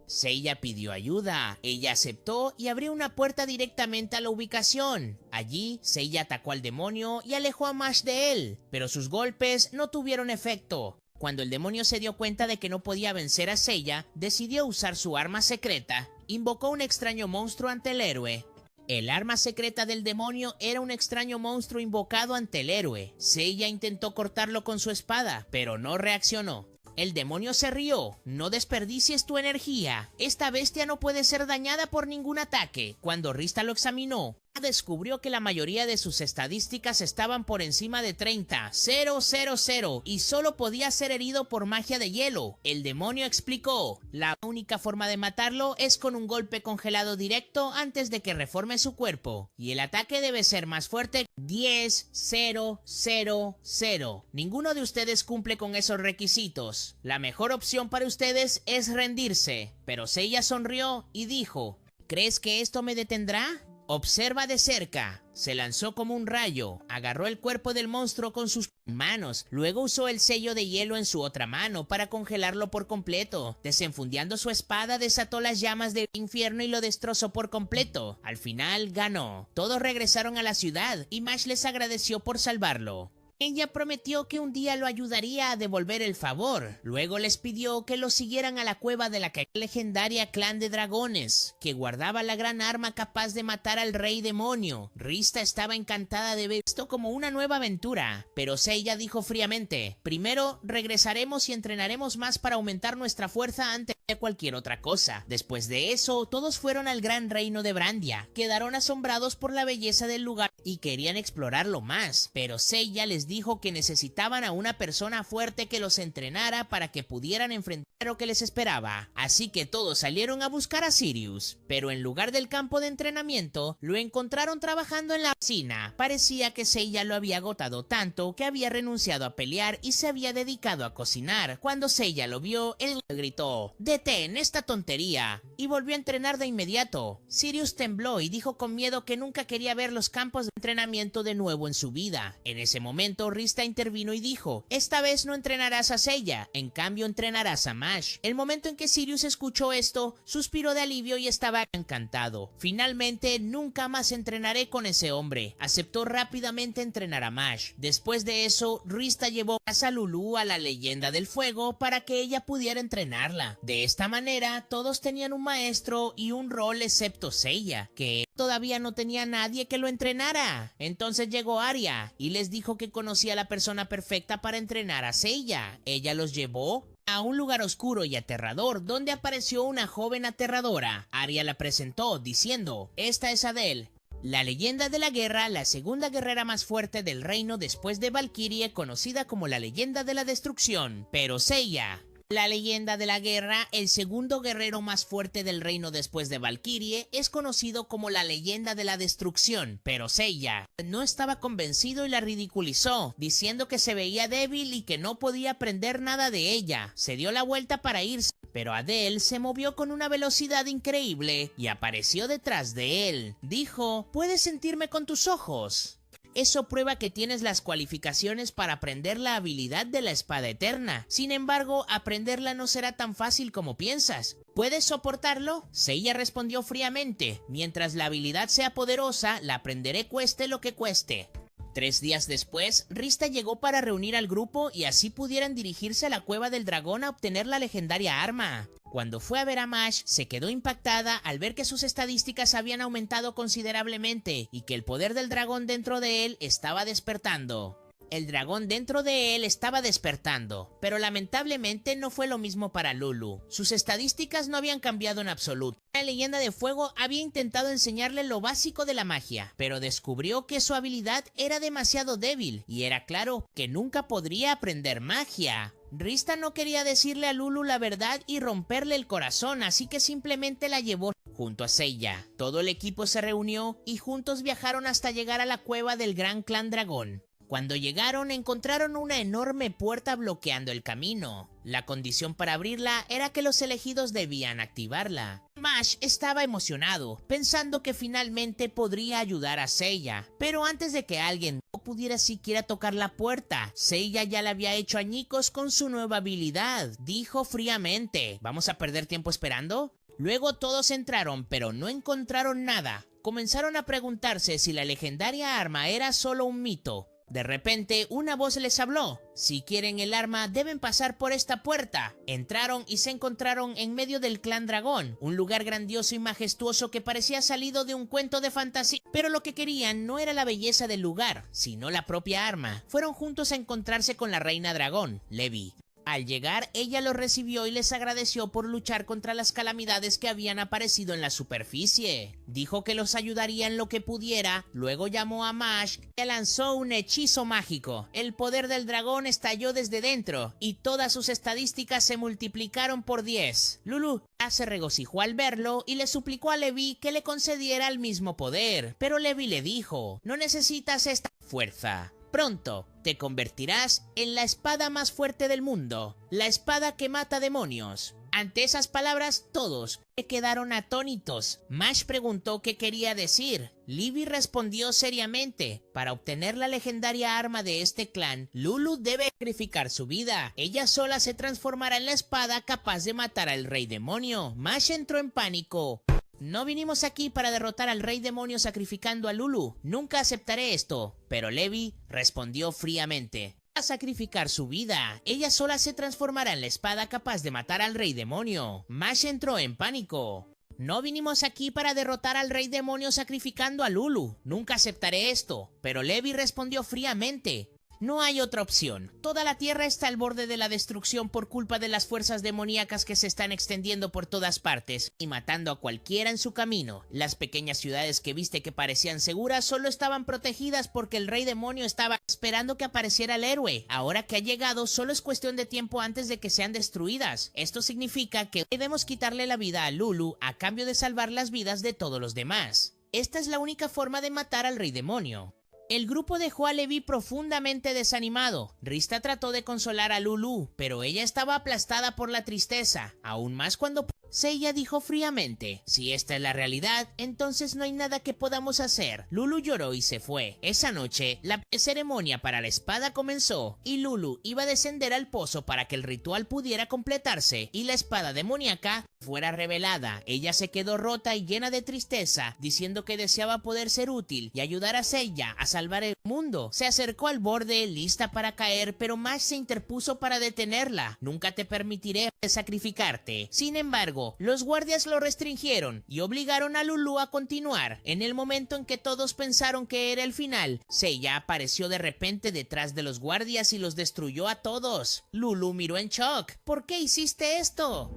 Seiya pidió ayuda, ella aceptó y abrió una puerta directamente a la ubicación. Allí, Seiya atacó al demonio y alejó a Mash de él, pero sus golpes no tuvieron efecto. Cuando el demonio se dio cuenta de que no podía vencer a Seiya, decidió usar su arma secreta. Invocó un extraño monstruo ante el héroe. El arma secreta del demonio era un extraño monstruo invocado ante el héroe. Seiya intentó cortarlo con su espada, pero no reaccionó. El demonio se rió. No desperdicies tu energía. Esta bestia no puede ser dañada por ningún ataque. Cuando Rista lo examinó, descubrió que la mayoría de sus estadísticas estaban por encima de 30, 000, y solo podía ser herido por magia de hielo. El demonio explicó: la única forma de matarlo es con un golpe congelado directo antes de que reforme su cuerpo, y el ataque debe ser más fuerte. 10, 0, 0, 0. Ninguno de ustedes cumple con esos requisitos. La mejor opción para ustedes es rendirse. Pero Seiya sonrió y dijo: ¿crees que esto me detendrá? Observa de cerca. Se lanzó como un rayo, agarró el cuerpo del monstruo con sus manos, luego usó el sello de hielo en su otra mano para congelarlo por completo. Desenfundando su espada, desató las llamas del infierno y lo destrozó por completo. Al final ganó. Todos regresaron a la ciudad y Mash les agradeció por salvarlo. Ella prometió que un día lo ayudaría a devolver el favor. Luego les pidió que lo siguieran a la cueva de la legendaria clan de dragones, que guardaba la gran arma capaz de matar al rey demonio. Rista estaba encantada de ver esto como una nueva aventura, pero Seiya dijo fríamente: primero regresaremos y entrenaremos más para aumentar nuestra fuerza antes de cualquier otra cosa. Después de eso, todos fueron al gran reino de Brandia. Quedaron asombrados por la belleza del lugar y querían explorarlo más, pero Seiya les dijo que necesitaban a una persona fuerte que los entrenara para que pudieran enfrentar lo que les esperaba. Así que todos salieron a buscar a Sirius, pero en lugar del campo de entrenamiento, lo encontraron trabajando en la cocina. Parecía que Seiya lo había agotado tanto que había renunciado a pelear y se había dedicado a cocinar. Cuando Seiya lo vio, él gritó: «¡Detén esta tontería!» y volvió a entrenar de inmediato. Sirius tembló y dijo con miedo que nunca quería ver los campos de entrenamiento de nuevo en su vida. En ese momento, Rista intervino y dijo: «Esta vez no entrenarás a Seiya, en cambio entrenarás a Mash». El momento en que Sirius escuchó esto, suspiró de alivio y estaba encantado. «Finalmente, nunca más entrenaré con ese hombre». Aceptó rápidamente entrenar a Mash. Después de eso, Rista llevó a Lulu a la leyenda del fuego para que ella pudiera entrenarla. De esta manera, todos tenían un maestro y un rol excepto Seiya, que todavía no tenía nadie que lo entrenara. Entonces llegó Arya y les dijo que conocía a la persona perfecta para entrenar a Seiya. Ella los llevó a un lugar oscuro y aterrador donde apareció una joven aterradora. Arya la presentó diciendo: «Esta es Adele, la leyenda de la guerra, la segunda guerrera más fuerte del reino después de Valkyrie, conocida como la leyenda de la destrucción». Pero Seiya, la leyenda de la guerra, el segundo guerrero más fuerte del reino después de Valkyrie, es conocido como la leyenda de la destrucción. Pero Seiya no estaba convencido y la ridiculizó, diciendo que se veía débil y que no podía aprender nada de ella. Se dio la vuelta para irse, pero Adele se movió con una velocidad increíble y apareció detrás de él. Dijo: «¿Puedes sentirme con tus ojos? Eso prueba que tienes las cualificaciones para aprender la habilidad de la espada eterna. Sin embargo, aprenderla no será tan fácil como piensas. ¿Puedes soportarlo?». Seiya respondió fríamente: «Mientras la habilidad sea poderosa, la aprenderé cueste lo que cueste». 3 días después, Rista llegó para reunir al grupo y así pudieran dirigirse a la cueva del dragón a obtener la legendaria arma. Cuando fue a ver a Mash, se quedó impactada al ver que sus estadísticas habían aumentado considerablemente y que el poder del dragón dentro de él estaba despertando. El dragón dentro de él estaba despertando, pero lamentablemente no fue lo mismo para Lulu. Sus estadísticas no habían cambiado en absoluto. La leyenda de fuego había intentado enseñarle lo básico de la magia, pero descubrió que su habilidad era demasiado débil y era claro que nunca podría aprender magia. Rista no quería decirle a Lulu la verdad y romperle el corazón, así que simplemente la llevó junto a Seiya. Todo el equipo se reunió y juntos viajaron hasta llegar a la cueva del gran clan dragón. Cuando llegaron, encontraron una enorme puerta bloqueando el camino. La condición para abrirla era que los elegidos debían activarla. Mash estaba emocionado, pensando que finalmente podría ayudar a Seiya. Pero antes de que alguien no pudiera siquiera tocar la puerta, Seiya ya le había hecho añicos con su nueva habilidad. Dijo fríamente: «¿Vamos a perder tiempo esperando?». Luego todos entraron, pero no encontraron nada. Comenzaron a preguntarse si la legendaria arma era solo un mito. De repente, una voz les habló. Si quieren el arma, deben pasar por esta puerta. Entraron y se encontraron en medio del clan dragón, un lugar grandioso y majestuoso que parecía salido de un cuento de fantasía. Pero lo que querían no era la belleza del lugar, sino la propia arma. Fueron juntos a encontrarse con la reina dragón, Levi. Al llegar, ella los recibió y les agradeció por luchar contra las calamidades que habían aparecido en la superficie. Dijo que los ayudaría en lo que pudiera, luego llamó a Mash y lanzó un hechizo mágico. El poder del dragón estalló desde dentro y todas sus estadísticas se multiplicaron por 10. Lulu se regocijó al verlo y le suplicó a Levi que le concediera el mismo poder, pero Levi le dijo: no necesitas esta fuerza. Pronto te convertirás en la espada más fuerte del mundo, la espada que mata demonios. Ante esas palabras, todos se quedaron atónitos. Mash preguntó qué quería decir. Levi respondió seriamente: para obtener la legendaria arma de este clan, Lulu debe sacrificar su vida. Ella sola se transformará en la espada capaz de matar al rey demonio. Mash entró en pánico. No vinimos aquí para derrotar al rey demonio sacrificando a Lulu. Nunca aceptaré esto. Pero Levi respondió fríamente: a sacrificar su vida. Ella sola se transformará en la espada capaz de matar al rey demonio. Mash entró en pánico. No vinimos aquí para derrotar al rey demonio sacrificando a Lulu. Nunca aceptaré esto. Pero Levi respondió fríamente: no hay otra opción. Toda la tierra está al borde de la destrucción por culpa de las fuerzas demoníacas que se están extendiendo por todas partes y matando a cualquiera en su camino. Las pequeñas ciudades que viste que parecían seguras solo estaban protegidas porque el rey demonio estaba esperando que apareciera el héroe. Ahora que ha llegado, solo es cuestión de tiempo antes de que sean destruidas. Esto significa que debemos quitarle la vida a Lulu a cambio de salvar las vidas de todos los demás. Esta es la única forma de matar al rey demonio. El grupo dejó a Levi profundamente desanimado. Rista trató de consolar a Lulu, pero ella estaba aplastada por la tristeza, aún más cuando Seiya dijo fríamente: si esta es la realidad, entonces no hay nada que podamos hacer. Lulu lloró y se fue. Esa noche, la ceremonia para la espada comenzó y Lulu iba a descender al pozo para que el ritual pudiera completarse y la espada demoníaca fuera revelada. Ella se quedó rota y llena de tristeza, diciendo que deseaba poder ser útil y ayudar a Seiya a salvar el mundo. Se acercó al borde, lista para caer, pero Mash se interpuso para detenerla. Nunca te permitiré sacrificarte. Sin embargo, los guardias lo restringieron y obligaron a Lulu a continuar. En el momento en que todos pensaron que era el final, Seiya apareció de repente detrás de los guardias y los destruyó a todos. Lulu miró en shock. ¿Por qué hiciste esto?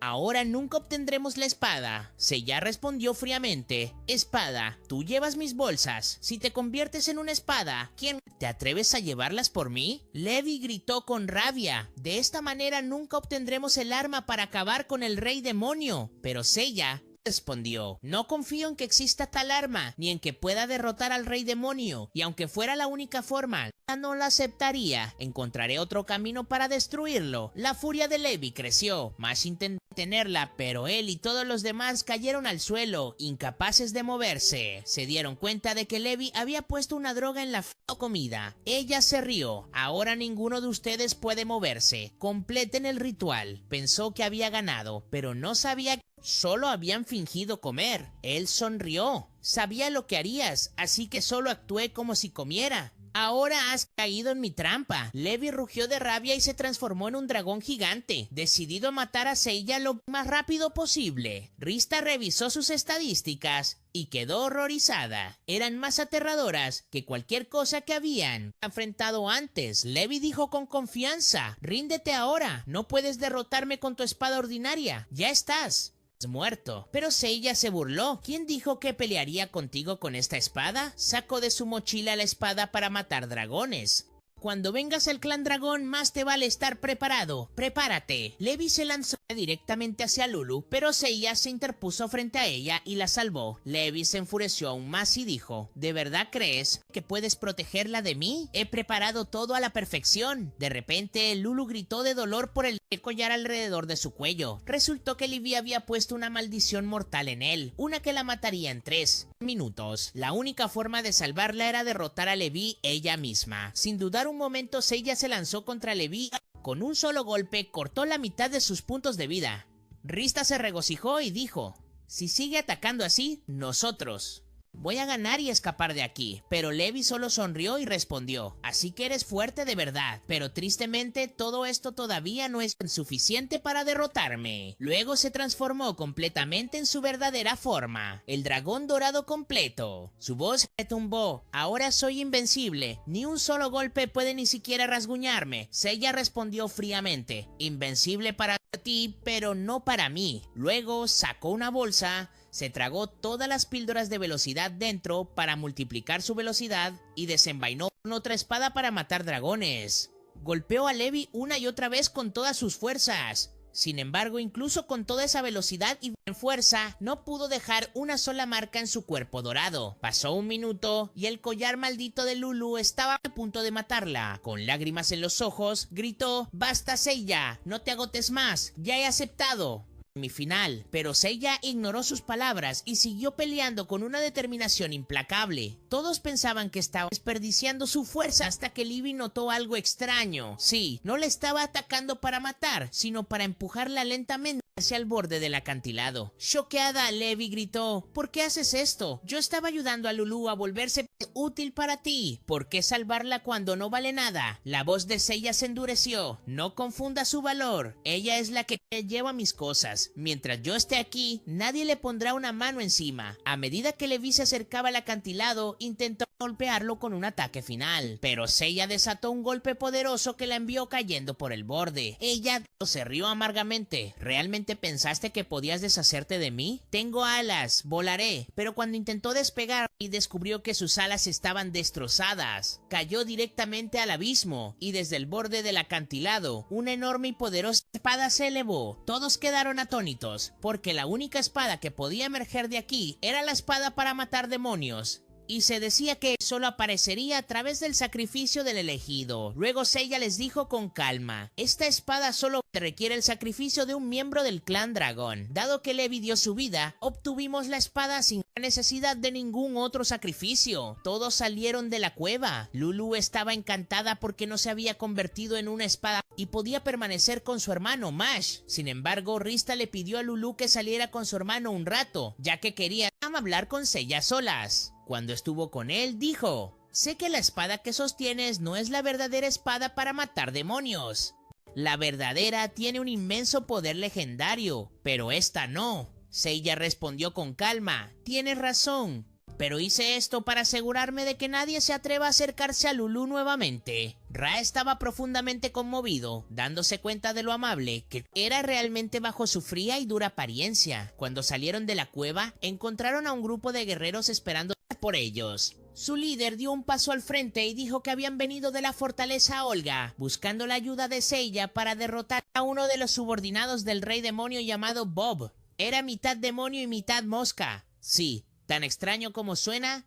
Ahora nunca obtendremos la espada. Seiya respondió fríamente: espada, tú llevas mis bolsas. Si te conviertes en una espada, ¿quién te atreves a llevarlas por mí? Levi gritó con rabia: de esta manera nunca obtendremos el arma para acabar con el rey demonio. Pero Seiya respondió: no confío en que exista tal arma, ni en que pueda derrotar al rey demonio, y aunque fuera la única forma, no la aceptaría. Encontraré otro camino para destruirlo. La furia de Levi creció. Mash intentó detenerla, pero él y todos los demás cayeron al suelo, incapaces de moverse. Se dieron cuenta de que Levi había puesto una droga en la comida. Ella se rió: ahora ninguno de ustedes puede moverse. Completen el ritual. Pensó que había ganado, pero no sabía que solo habían fingido comer. Él sonrió. Sabía lo que harías, así que solo actué como si comiera. Ahora has caído en mi trampa. Levi rugió de rabia y se transformó en un dragón gigante, decidido a matar a Seiya lo más rápido posible. Rista revisó sus estadísticas y quedó horrorizada. Eran más aterradoras que cualquier cosa que habían enfrentado antes. Levi dijo con confianza: ríndete ahora, no puedes derrotarme con tu espada ordinaria, ya estás muerto. Pero Seiya se burló. ¿Quién dijo que pelearía contigo con esta espada? Sacó de su mochila la espada para matar dragones. Cuando vengas al clan dragón, más te vale estar preparado. Prepárate. Levi se lanzó directamente hacia Lulu, pero Seiya se interpuso frente a ella y la salvó. Levi se enfureció aún más y dijo: ¿de verdad crees que puedes protegerla de mí? He preparado todo a la perfección. De repente, Lulu gritó de dolor por el collar alrededor de su cuello. Resultó que Levi había puesto una maldición mortal en él, una que la mataría en 3 minutos. La única forma de salvarla era derrotar a Levi ella misma. Sin dudar un momento, Seiya se lanzó contra Levi. Con un solo golpe, cortó la mitad de sus puntos de vida. Rista se regocijó y dijo: si sigue atacando así, nosotros Voy a ganar y escapar de aquí, pero Levi solo sonrió y respondió, así que eres fuerte de verdad, pero tristemente todo esto todavía no es suficiente para derrotarme. Luego se transformó completamente en su verdadera forma, el dragón dorado completo. Su voz retumbó, ahora soy invencible, ni un solo golpe puede ni siquiera rasguñarme. Seiya respondió fríamente, invencible para ti, pero no para mí. Luego sacó una bolsa, se tragó todas las píldoras de velocidad dentro para multiplicar su velocidad y desenvainó otra espada para matar dragones. Golpeó a Levi una y otra vez con todas sus fuerzas. Sin embargo, incluso con toda esa velocidad y fuerza, no pudo dejar una sola marca en su cuerpo dorado. Pasó un minuto y el collar maldito de Lulu estaba a punto de matarla. Con lágrimas en los ojos, gritó, «¡Basta, Seiya! ¡No te agotes más! ¡Ya he aceptado mi final!». Pero Seiya ignoró sus palabras y siguió peleando con una determinación implacable. Todos pensaban que estaba desperdiciando su fuerza hasta que Levi notó algo extraño. Sí, no le estaba atacando para matar, sino para empujarla lentamente hacia el borde del acantilado. Choqueada, Levi gritó, «¿Por qué haces esto? Yo estaba ayudando a Lulu a volverse útil para ti. ¿Por qué salvarla cuando no vale nada?». La voz de Seiya se endureció. «No confunda su valor. Ella es la que lleva mis cosas. Mientras yo esté aquí, nadie le pondrá una mano encima». A medida que Levi se acercaba al acantilado, intentó golpearlo con un ataque final, pero Seiya desató un golpe poderoso que la envió cayendo por el borde. Ella se rió amargamente. «¿Realmente pensaste que podías deshacerte de mí? Tengo alas, volaré». Pero cuando intentó despegar y descubrió que sus alas estaban destrozadas, cayó directamente al abismo y desde el borde del acantilado, una enorme y poderosa espada se elevó. Todos quedaron atónitos, porque la única espada que podía emerger de aquí era la espada para matar demonios. Y se decía que solo aparecería a través del sacrificio del elegido. Luego Seiya les dijo con calma, «Esta espada solo requiere el sacrificio de un miembro del clan dragón. Dado que Levi dio su vida, obtuvimos la espada sin necesidad de ningún otro sacrificio». Todos salieron de la cueva. Lulu estaba encantada porque no se había convertido en una espada y podía permanecer con su hermano Mash. Sin embargo, Rista le pidió a Lulu que saliera con su hermano un rato, ya que quería hablar con Seiya solas. Cuando estuvo con él, dijo, «Sé que la espada que sostienes no es la verdadera espada para matar demonios. La verdadera tiene un inmenso poder legendario, pero esta no». Seiya respondió con calma, «Tienes razón, pero hice esto para asegurarme de que nadie se atreva a acercarse a Lulu nuevamente». Ra estaba profundamente conmovido, dándose cuenta de lo amable que era realmente bajo su fría y dura apariencia. Cuando salieron de la cueva, encontraron a un grupo de guerreros esperando por ellos. Su líder dio un paso al frente y dijo que habían venido de la fortaleza Olga, buscando la ayuda de Seiya para derrotar a uno de los subordinados del rey demonio llamado Bob. Era mitad demonio y mitad mosca. Sí, tan extraño como suena,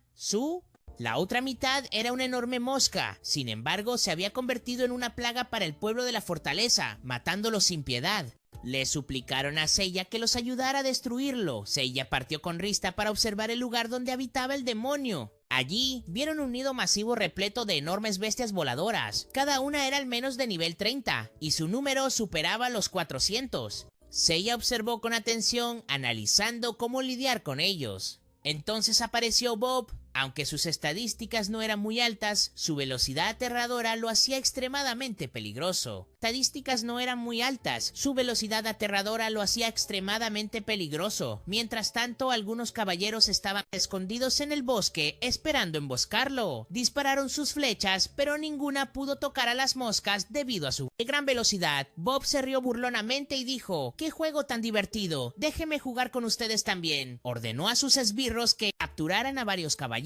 la otra mitad era una enorme mosca. Sin embargo, se había convertido en una plaga para el pueblo de la fortaleza, matándolos sin piedad. Le suplicaron a Seiya que los ayudara a destruirlo. Seiya partió con Rista para observar el lugar donde habitaba el demonio. Allí vieron un nido masivo repleto de enormes bestias voladoras. Cada una era al menos de nivel 30 y su número superaba los 400. Seiya observó con atención, analizando cómo lidiar con ellos. Entonces apareció Bob. Aunque sus estadísticas no eran muy altas, su velocidad aterradora lo hacía extremadamente peligroso. Mientras tanto, algunos caballeros estaban escondidos en el bosque esperando emboscarlo. Dispararon sus flechas, pero ninguna pudo tocar a las moscas debido a su gran velocidad. Bob se rió burlonamente y dijo, «¡Qué juego tan divertido! Déjeme jugar con ustedes también». Ordenó a sus esbirros que capturaran a varios caballeros,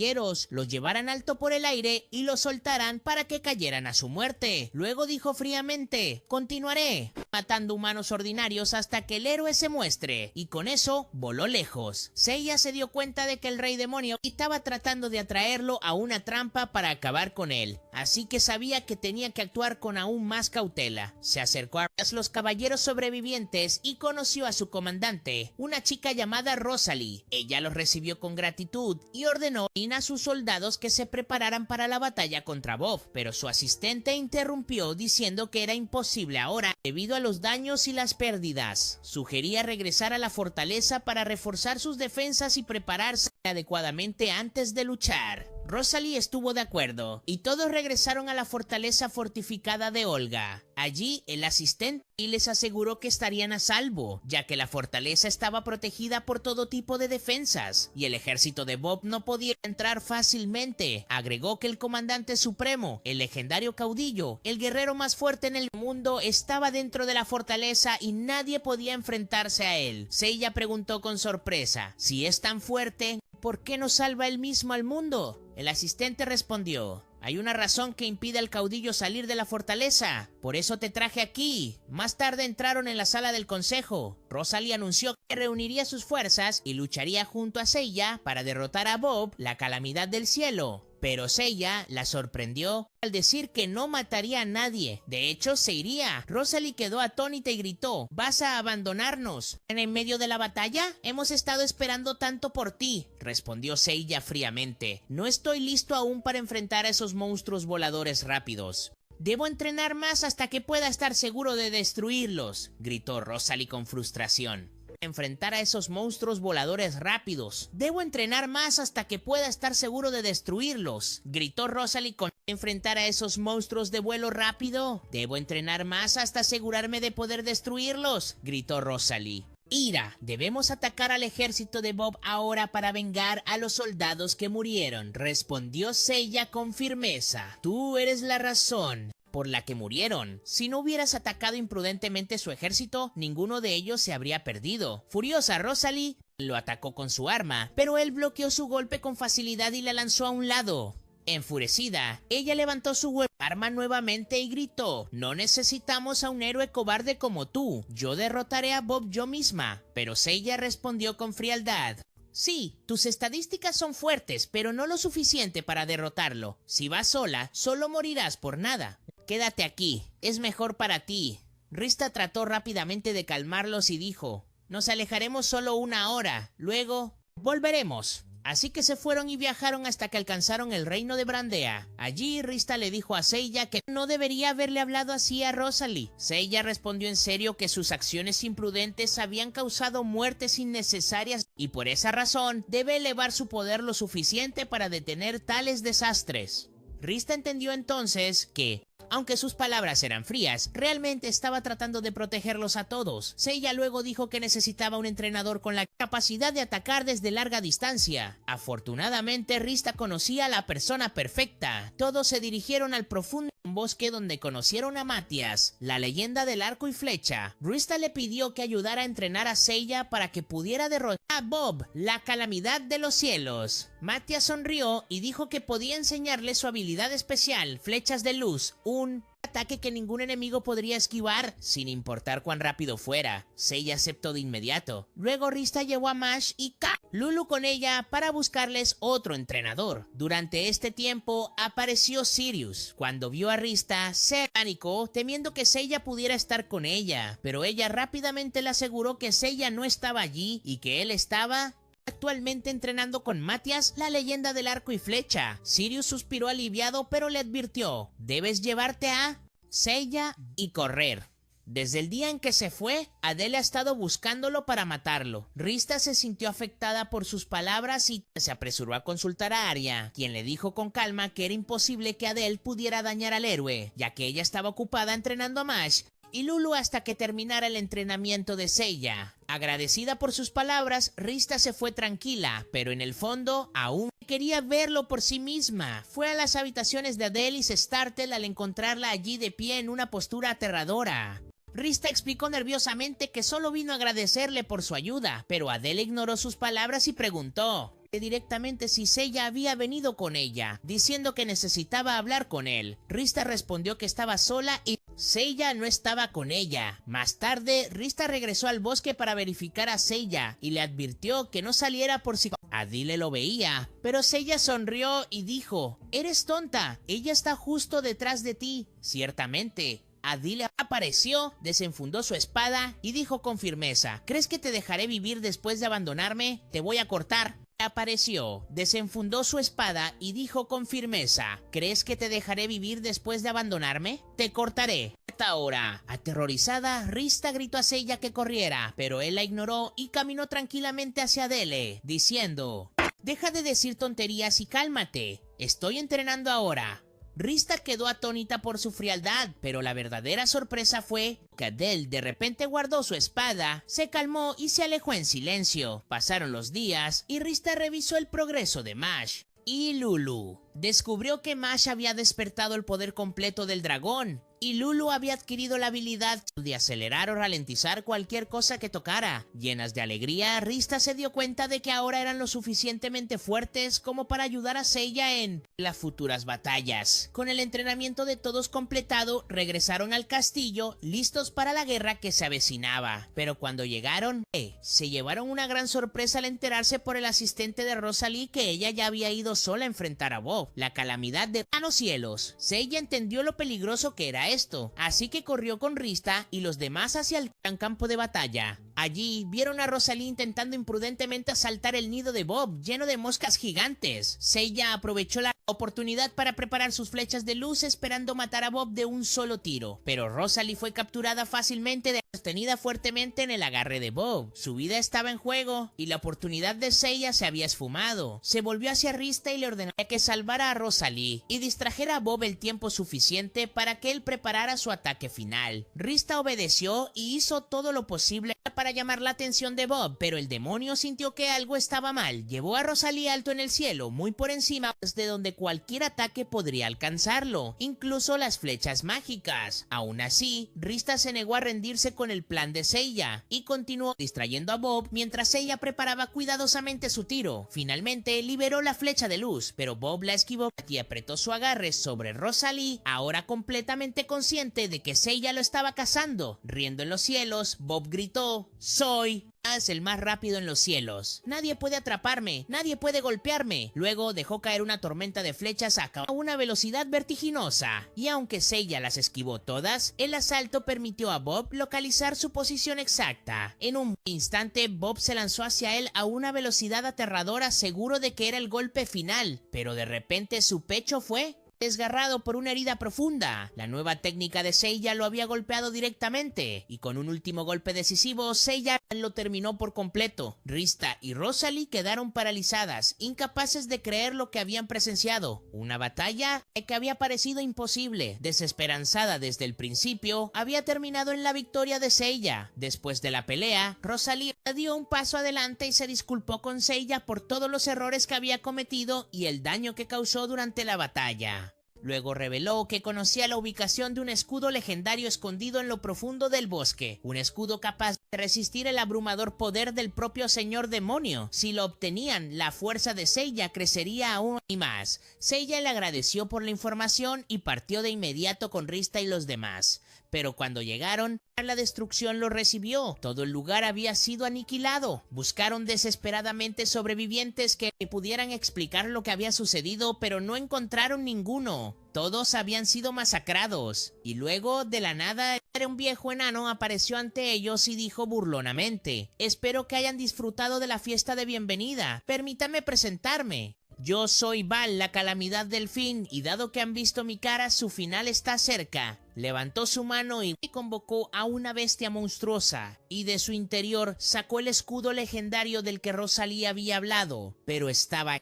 los llevaran alto por el aire y los soltaran para que cayeran a su muerte. Luego dijo fríamente, «Continuaré matando humanos ordinarios hasta que el héroe se muestre», y con eso voló lejos. Seiya se dio cuenta de que el rey demonio estaba tratando de atraerlo a una trampa para acabar con él, así que sabía que tenía que actuar con aún más cautela. Se acercó a los caballeros sobrevivientes y conoció a su comandante, una chica llamada Rosalie. Ella los recibió con gratitud y ordenó a sus soldados que se prepararan para la batalla contra Bob, pero su asistente interrumpió diciendo que era imposible ahora debido a los daños y las pérdidas. Sugería regresar a la fortaleza para reforzar sus defensas y prepararse adecuadamente antes de luchar. Rosalie estuvo de acuerdo, y todos regresaron a la fortaleza fortificada de Olga. Allí, el asistente les aseguró que estarían a salvo, ya que la fortaleza estaba protegida por todo tipo de defensas, y el ejército de Bob no podía entrar fácilmente. Agregó que el comandante supremo, el legendario caudillo, el guerrero más fuerte en el mundo, estaba dentro de la fortaleza y nadie podía enfrentarse a él. Seiya preguntó con sorpresa, si es tan fuerte, ¿por qué no salva él mismo al mundo? El asistente respondió, hay una razón que impide al caudillo salir de la fortaleza, por eso te traje aquí. Más tarde entraron en la sala del consejo. Rosalie anunció que reuniría sus fuerzas y lucharía junto a Seiya para derrotar a Bob, la calamidad del cielo. Pero Seiya la sorprendió al decir que no mataría a nadie. De hecho, se iría. Rosalie quedó atónita y gritó, ¿vas a abandonarnos en el medio de la batalla? Hemos estado esperando tanto por ti, respondió Seiya fríamente. No estoy listo aún para enfrentar a esos monstruos voladores rápidos. Debo entrenar más hasta que pueda estar seguro de destruirlos, gritó Rosalie con frustración. Enfrentar a esos monstruos voladores rápidos. Debo entrenar más hasta que pueda estar seguro de destruirlos, gritó Rosalie con enfrentar a esos monstruos de vuelo rápido. Debo entrenar más hasta asegurarme de poder destruirlos, gritó Rosalie. Ira, debemos atacar al ejército de Bob ahora para vengar a los soldados que murieron, respondió Seiya con firmeza. Tú eres la razón por la que murieron. Si no hubieras atacado imprudentemente su ejército, ninguno de ellos se habría perdido. Furiosa, Rosalie lo atacó con su arma, pero él bloqueó su golpe con facilidad y la lanzó a un lado. Enfurecida, ella levantó su arma nuevamente y gritó, no necesitamos a un héroe cobarde como tú, yo derrotaré a Bob yo misma. Pero Seiya respondió con frialdad, sí, tus estadísticas son fuertes, pero no lo suficiente para derrotarlo. Si vas sola, solo morirás por nada. Quédate aquí, es mejor para ti. Rista trató rápidamente de calmarlos y dijo, nos alejaremos solo una hora, luego volveremos. Así que se fueron y viajaron hasta que alcanzaron el reino de Brandea. Allí Rista le dijo a Seiya que no debería haberle hablado así a Rosalie. Seiya respondió en serio que sus acciones imprudentes habían causado muertes innecesarias y por esa razón debe elevar su poder lo suficiente para detener tales desastres. Rista entendió entonces que, aunque sus palabras eran frías, realmente estaba tratando de protegerlos a todos. Seiya luego dijo que necesitaba un entrenador con la capacidad de atacar desde larga distancia. Afortunadamente, Rista conocía a la persona perfecta. Todos se dirigieron al profundo bosque donde conocieron a Matias, la leyenda del arco y flecha. Rista le pidió que ayudara a entrenar a Seiya para que pudiera derrotar a Bob, la calamidad de los cielos. Matias sonrió y dijo que podía enseñarle su habilidad especial, flechas de luz, un ataque que ningún enemigo podría esquivar, sin importar cuán rápido fuera. Seiya aceptó de inmediato. Luego Rista llevó a Mash y Lulu con ella para buscarles otro entrenador. Durante este tiempo apareció Sirius. Cuando vio a Rista, se pánico, temiendo que Seiya pudiera estar con ella, pero ella rápidamente le aseguró que Seiya no estaba allí y que él estaba actualmente entrenando con Matias, la leyenda del arco y flecha. Sirius suspiró aliviado, pero le advirtió, debes llevarte a Seiya y correr. Desde el día en que se fue, Adele ha estado buscándolo para matarlo. Rista se sintió afectada por sus palabras y se apresuró a consultar a Arya, quien le dijo con calma que era imposible que Adele pudiera dañar al héroe, ya que ella estaba ocupada entrenando a Mash y Lulu hasta que terminara el entrenamiento de Seiya. Agradecida por sus palabras, Rista se fue tranquila, pero en el fondo aún quería verlo por sí misma. Fue a las habitaciones de Adele y se startled al encontrarla allí de pie en una postura aterradora. Rista explicó nerviosamente que solo vino a agradecerle por su ayuda, pero Adele ignoró sus palabras y preguntó directamente si Seiya había venido con ella, diciendo que necesitaba hablar con él. Rista respondió que estaba sola y Seiya no estaba con ella. Más tarde, Rista regresó al bosque para verificar a Seiya y le advirtió que no saliera por si Adele lo veía. Pero Seiya sonrió y dijo, eres tonta, ella está justo detrás de ti. Ciertamente. Adele apareció, desenfundó su espada y dijo con firmeza, ¿crees que te dejaré vivir después de abandonarme? Te voy a cortar. Apareció, desenfundó su espada y dijo con firmeza, ¿crees que te dejaré vivir después de abandonarme? Te cortaré. ahora. Aterrorizada, Rista gritó a Seiya que corriera, pero él la ignoró y caminó tranquilamente hacia Adele, diciendo: deja de decir tonterías y cálmate, estoy entrenando ahora. Rista quedó atónita por su frialdad, pero la verdadera sorpresa fue que Adele de repente guardó su espada, se calmó y se alejó en silencio. Pasaron los días y Rista revisó el progreso de Mash y Lulu. Descubrió que Mash había despertado el poder completo del dragón, y Lulu había adquirido la habilidad de acelerar o ralentizar cualquier cosa que tocara. Llenas de alegría, Rista se dio cuenta de que ahora eran lo suficientemente fuertes como para ayudar a Seiya en las futuras batallas. Con el entrenamiento de todos completado, regresaron al castillo, listos para la guerra que se avecinaba. Pero cuando llegaron, se llevaron una gran sorpresa al enterarse por el asistente de Rosalie que ella ya había ido sola a enfrentar a Bob, la calamidad de los cielos. Seiya entendió lo peligroso que era esto, así que corrió con Rista y los demás hacia el gran campo de batalla. Allí vieron a Rosalie intentando imprudentemente asaltar el nido de Bob, lleno de moscas gigantes. Seiya aprovechó la oportunidad para preparar sus flechas de luz esperando matar a Bob de un solo tiro, pero Rosalie fue capturada fácilmente, sostenida fuertemente en el agarre de Bob. Su vida estaba en juego y la oportunidad de Seiya se había esfumado. Se volvió hacia Rista y le ordenó que salvara a Rosalie y distrajera a Bob el tiempo suficiente para que él preparara su ataque final. Rista obedeció y hizo todo lo posible para llamar la atención de Bob, pero el demonio sintió que algo estaba mal. Llevó a Rosalie alto en el cielo, muy por encima de donde cualquier ataque podría alcanzarlo, incluso las flechas mágicas. Aún así, Rista se negó a rendirse con el plan de Seiya y continuó distrayendo a Bob mientras Seiya preparaba cuidadosamente su tiro. Finalmente liberó la flecha de luz, pero Bob la esquivó y apretó su agarre sobre Rosalie, ahora completamente consciente de que Seiya lo estaba cazando. Riendo en los cielos, Bob gritó: soy el más rápido en los cielos. Nadie puede atraparme, nadie puede golpearme. Luego dejó caer una tormenta de flechas a una velocidad vertiginosa. Y aunque Seiya las esquivó todas, el asalto permitió a Bob localizar su posición exacta. En un instante, Bob se lanzó hacia él a una velocidad aterradora, seguro de que era el golpe final. Pero de repente su pecho fue desgarrado por una herida profunda. La nueva técnica de Seiya lo había golpeado directamente, y con un último golpe decisivo, Seiya lo terminó por completo. Rista y Rosalie quedaron paralizadas, incapaces de creer lo que habían presenciado. Una batalla que había parecido imposible, desesperanzada desde el principio, había terminado en la victoria de Seiya. Después de la pelea, Rosalie dio un paso adelante y se disculpó con Seiya por todos los errores que había cometido y el daño que causó durante la batalla. Luego reveló que conocía la ubicación de un escudo legendario escondido en lo profundo del bosque, un escudo capaz de resistir el abrumador poder del propio señor demonio. Si lo obtenían, la fuerza de Seiya crecería aún más. Seiya le agradeció por la información y partió de inmediato con Rista y los demás. Pero cuando llegaron, la destrucción lo recibió. Todo el lugar había sido aniquilado. Buscaron desesperadamente sobrevivientes que pudieran explicar lo que había sucedido, pero no encontraron ninguno. Todos habían sido masacrados. Y luego, de la nada, un viejo enano apareció ante ellos y dijo burlonamente: espero que hayan disfrutado de la fiesta de bienvenida. Permítame presentarme. Yo soy Baal, la calamidad del fin, y dado que han visto mi cara, su final está cerca. Levantó su mano y convocó a una bestia monstruosa, y de su interior sacó el escudo legendario del que Rosalie había hablado, pero estaba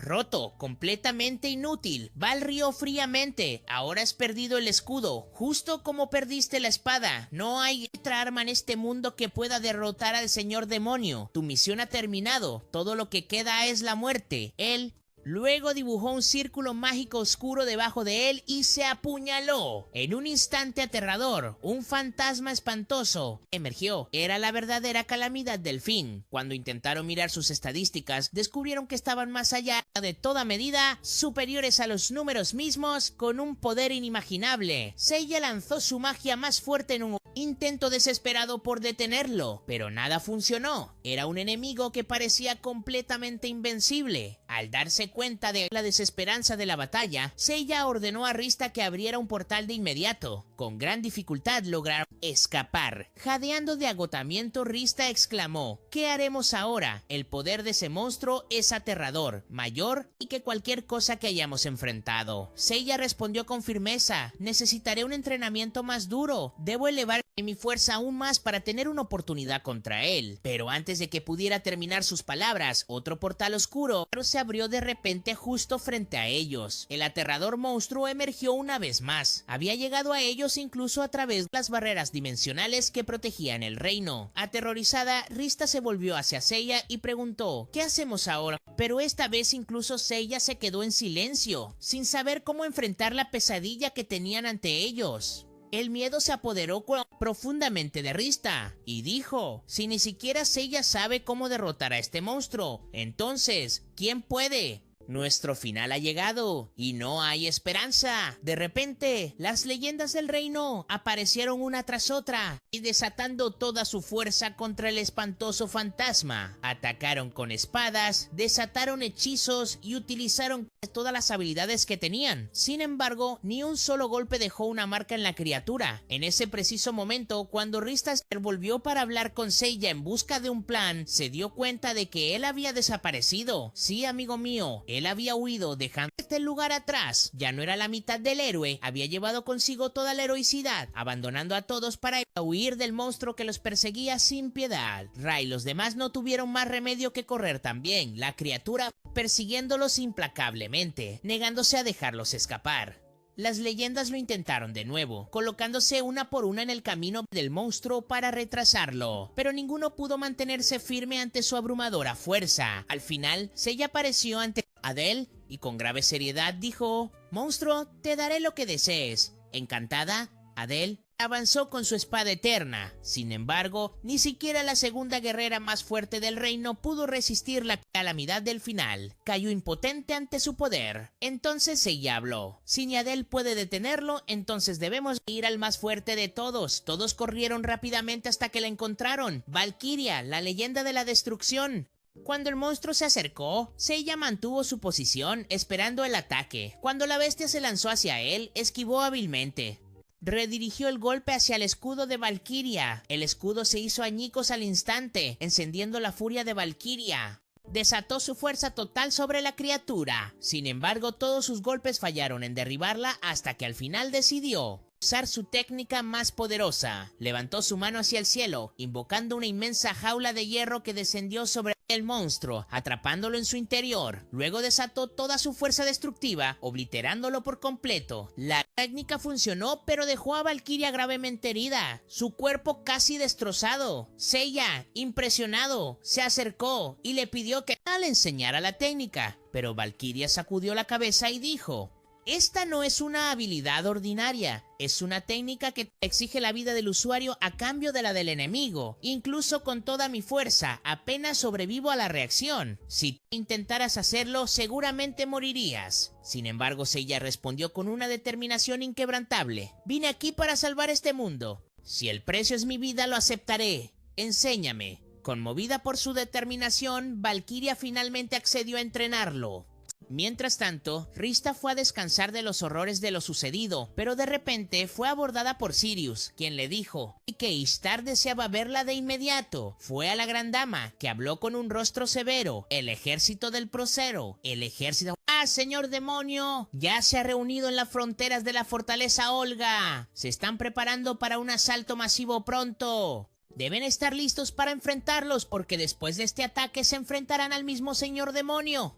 roto, completamente inútil. Baal rió fríamente. Ahora has perdido el escudo, justo como perdiste la espada. No hay otra arma en este mundo que pueda derrotar al señor demonio. Tu misión ha terminado. Todo lo que queda es la muerte. Él luego dibujó un círculo mágico oscuro debajo de él y se apuñaló. En un instante aterrador, un fantasma espantoso emergió. Era la verdadera calamidad del fin. Cuando intentaron mirar sus estadísticas, descubrieron que estaban más allá de toda medida, superiores a los números mismos, con un poder inimaginable. Seiya lanzó su magia más fuerte en un intento desesperado por detenerlo, pero nada funcionó. Era un enemigo que parecía completamente invencible. Al darse cuenta de la desesperanza de la batalla, Seiya ordenó a Rista que abriera un portal de inmediato. Con gran dificultad lograron escapar. Jadeando de agotamiento, Rista exclamó: ¿qué haremos ahora? El poder de ese monstruo es aterrador, mayor y que cualquier cosa que hayamos enfrentado. Seiya respondió con firmeza: necesitaré un entrenamiento más duro. Debo elevar mi fuerza aún más para tener una oportunidad contra él. Pero antes de que pudiera terminar sus palabras, otro portal oscuro se abrió de repente justo frente a ellos. El aterrador monstruo emergió una vez más. Había llegado a ellos incluso a través de las barreras dimensionales que protegían el reino. Aterrorizada, Rista se volvió hacia Seiya y preguntó: ¿qué hacemos ahora? Pero esta vez incluso Seiya se quedó en silencio, sin saber cómo enfrentar la pesadilla que tenían ante ellos. El miedo se apoderó profundamente de Rista y dijo: si ni siquiera Seiya sabe cómo derrotar a este monstruo, entonces, ¿quién puede? Nuestro final ha llegado y no hay esperanza. De repente, las leyendas del reino aparecieron una tras otra y desatando toda su fuerza contra el espantoso fantasma. Atacaron con espadas, desataron hechizos y utilizaron todas las habilidades que tenían. Sin embargo, ni un solo golpe dejó una marca en la criatura. En ese preciso momento, cuando Rista volvió para hablar con Seiya en busca de un plan, se dio cuenta de que él había desaparecido. Sí, amigo mío, él había huido dejando este lugar atrás. Ya no era la mitad del héroe, había llevado consigo toda la heroicidad, abandonando a todos para huir del monstruo que los perseguía sin piedad. Ray y los demás no tuvieron más remedio que correr también, la criatura persiguiéndolos implacablemente, negándose a dejarlos escapar. Las leyendas lo intentaron de nuevo, colocándose una por una en el camino del monstruo para retrasarlo, pero ninguno pudo mantenerse firme ante su abrumadora fuerza. Al final, Seiya apareció ante Adele y con grave seriedad dijo: monstruo, te daré lo que desees. Encantada, Adele avanzó con su espada eterna. Sin embargo, ni siquiera la segunda guerrera más fuerte del reino pudo resistir la calamidad del final. Cayó impotente ante su poder. Entonces Seiya habló: si ni Adele puede detenerlo, entonces debemos ir al más fuerte de todos. Todos corrieron rápidamente hasta que la encontraron: Valkyria, la leyenda de la destrucción. Cuando el monstruo se acercó, Seiya mantuvo su posición esperando el ataque. Cuando la bestia se lanzó hacia él, esquivó hábilmente. Redirigió el golpe hacia el escudo de Valkyria. El escudo se hizo añicos al instante, encendiendo la furia de Valkyria. Desató su fuerza total sobre la criatura. Sin embargo, todos sus golpes fallaron en derribarla hasta que al final decidió usar su técnica más poderosa. Levantó su mano hacia el cielo, invocando una inmensa jaula de hierro que descendió sobre el monstruo, atrapándolo en su interior. Luego desató toda su fuerza destructiva, obliterándolo por completo. La técnica funcionó, pero dejó a Valkyria gravemente herida, su cuerpo casi destrozado. Seiya, impresionado, se acercó y le pidió que le enseñara la técnica, pero Valkyria sacudió la cabeza y dijo: esta no es una habilidad ordinaria, es una técnica que exige la vida del usuario a cambio de la del enemigo. Incluso con toda mi fuerza, apenas sobrevivo a la reacción. Si intentaras hacerlo, seguramente morirías. Sin embargo, Seiya respondió con una determinación inquebrantable: vine aquí para salvar este mundo. Si el precio es mi vida, lo aceptaré. Enséñame. Conmovida por su determinación, Valkyria finalmente accedió a entrenarlo. Mientras tanto, Rista fue a descansar de los horrores de lo sucedido, pero de repente fue abordada por Sirius, quien le dijo que Ishtar deseaba verla de inmediato. Fue a la gran dama, que habló con un rostro severo: el ejército del Procero, el ejército... ¡Ah, señor demonio! Ya se ha reunido en las fronteras de la fortaleza Olga. Se están preparando para un asalto masivo pronto. Deben estar listos para enfrentarlos, porque después de este ataque se enfrentarán al mismo señor demonio.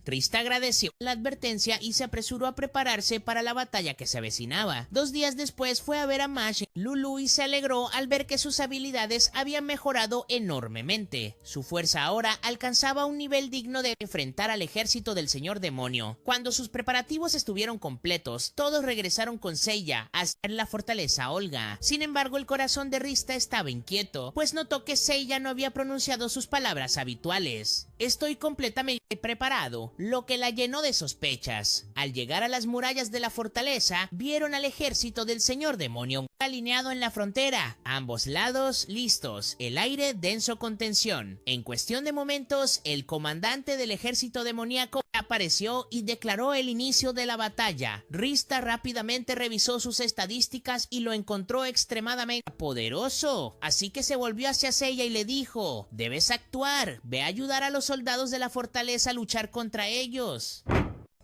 Rista agradeció la advertencia y se apresuró a prepararse para la batalla que se avecinaba. 2 días después fue a ver a Mash Lulu y se alegró al ver que sus habilidades habían mejorado enormemente. Su fuerza ahora alcanzaba un nivel digno de enfrentar al ejército del señor demonio. Cuando sus preparativos estuvieron completos, todos regresaron con Seiya hasta la fortaleza Olga. Sin embargo, el corazón de Rista estaba inquieto, pues notó que Seiya no había pronunciado sus palabras habituales. Estoy completamente preparado, lo que la llenó de sospechas. Al llegar a las murallas de la fortaleza, vieron al ejército del señor demonio alineado alineado en la frontera, ambos lados listos, el aire denso con tensión. En cuestión de momentos, el comandante del ejército demoníaco apareció y declaró el inicio de la batalla. Rista rápidamente revisó sus estadísticas y lo encontró extremadamente poderoso, así que se volvió hacia Seiya y le dijo: debes actuar, ve a ayudar a los soldados de la fortaleza a luchar contra ellos.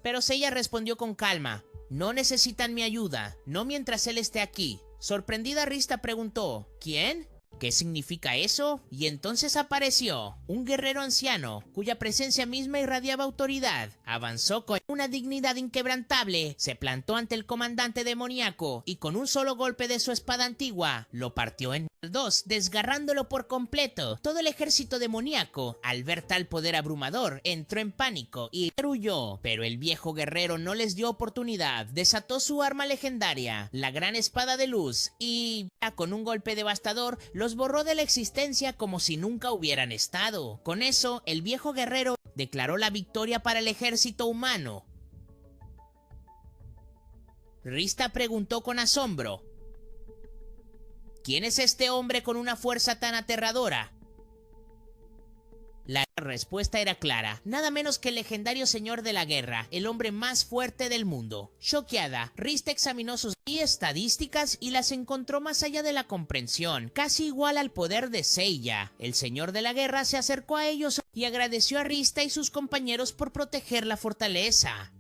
Pero Seiya respondió con calma: no necesitan mi ayuda, no mientras él esté aquí. Sorprendida, Rista preguntó: ¿quién? ¿Qué significa eso? Y entonces apareció un guerrero anciano, cuya presencia misma irradiaba autoridad. Avanzó con una dignidad inquebrantable, se plantó ante el comandante demoníaco y con un solo golpe de su espada antigua, lo partió en dos, desgarrándolo por completo. Todo el ejército demoníaco, al ver tal poder abrumador, entró en pánico y huyó. Pero el viejo guerrero no les dio oportunidad. Desató su arma legendaria, la gran espada de luz, y con un golpe devastador los borró de la existencia como si nunca hubieran estado. Con eso, el viejo guerrero declaró la victoria para el ejército humano. Rista preguntó con asombro: ¿quién es este hombre con una fuerza tan aterradora? La respuesta era clara: nada menos que el legendario señor de la guerra, el hombre más fuerte del mundo. Choqueada, Rista examinó sus estadísticas y las encontró más allá de la comprensión, casi igual al poder de Seiya. El señor de la guerra se acercó a ellos y agradeció a Rista y sus compañeros por proteger la fortaleza.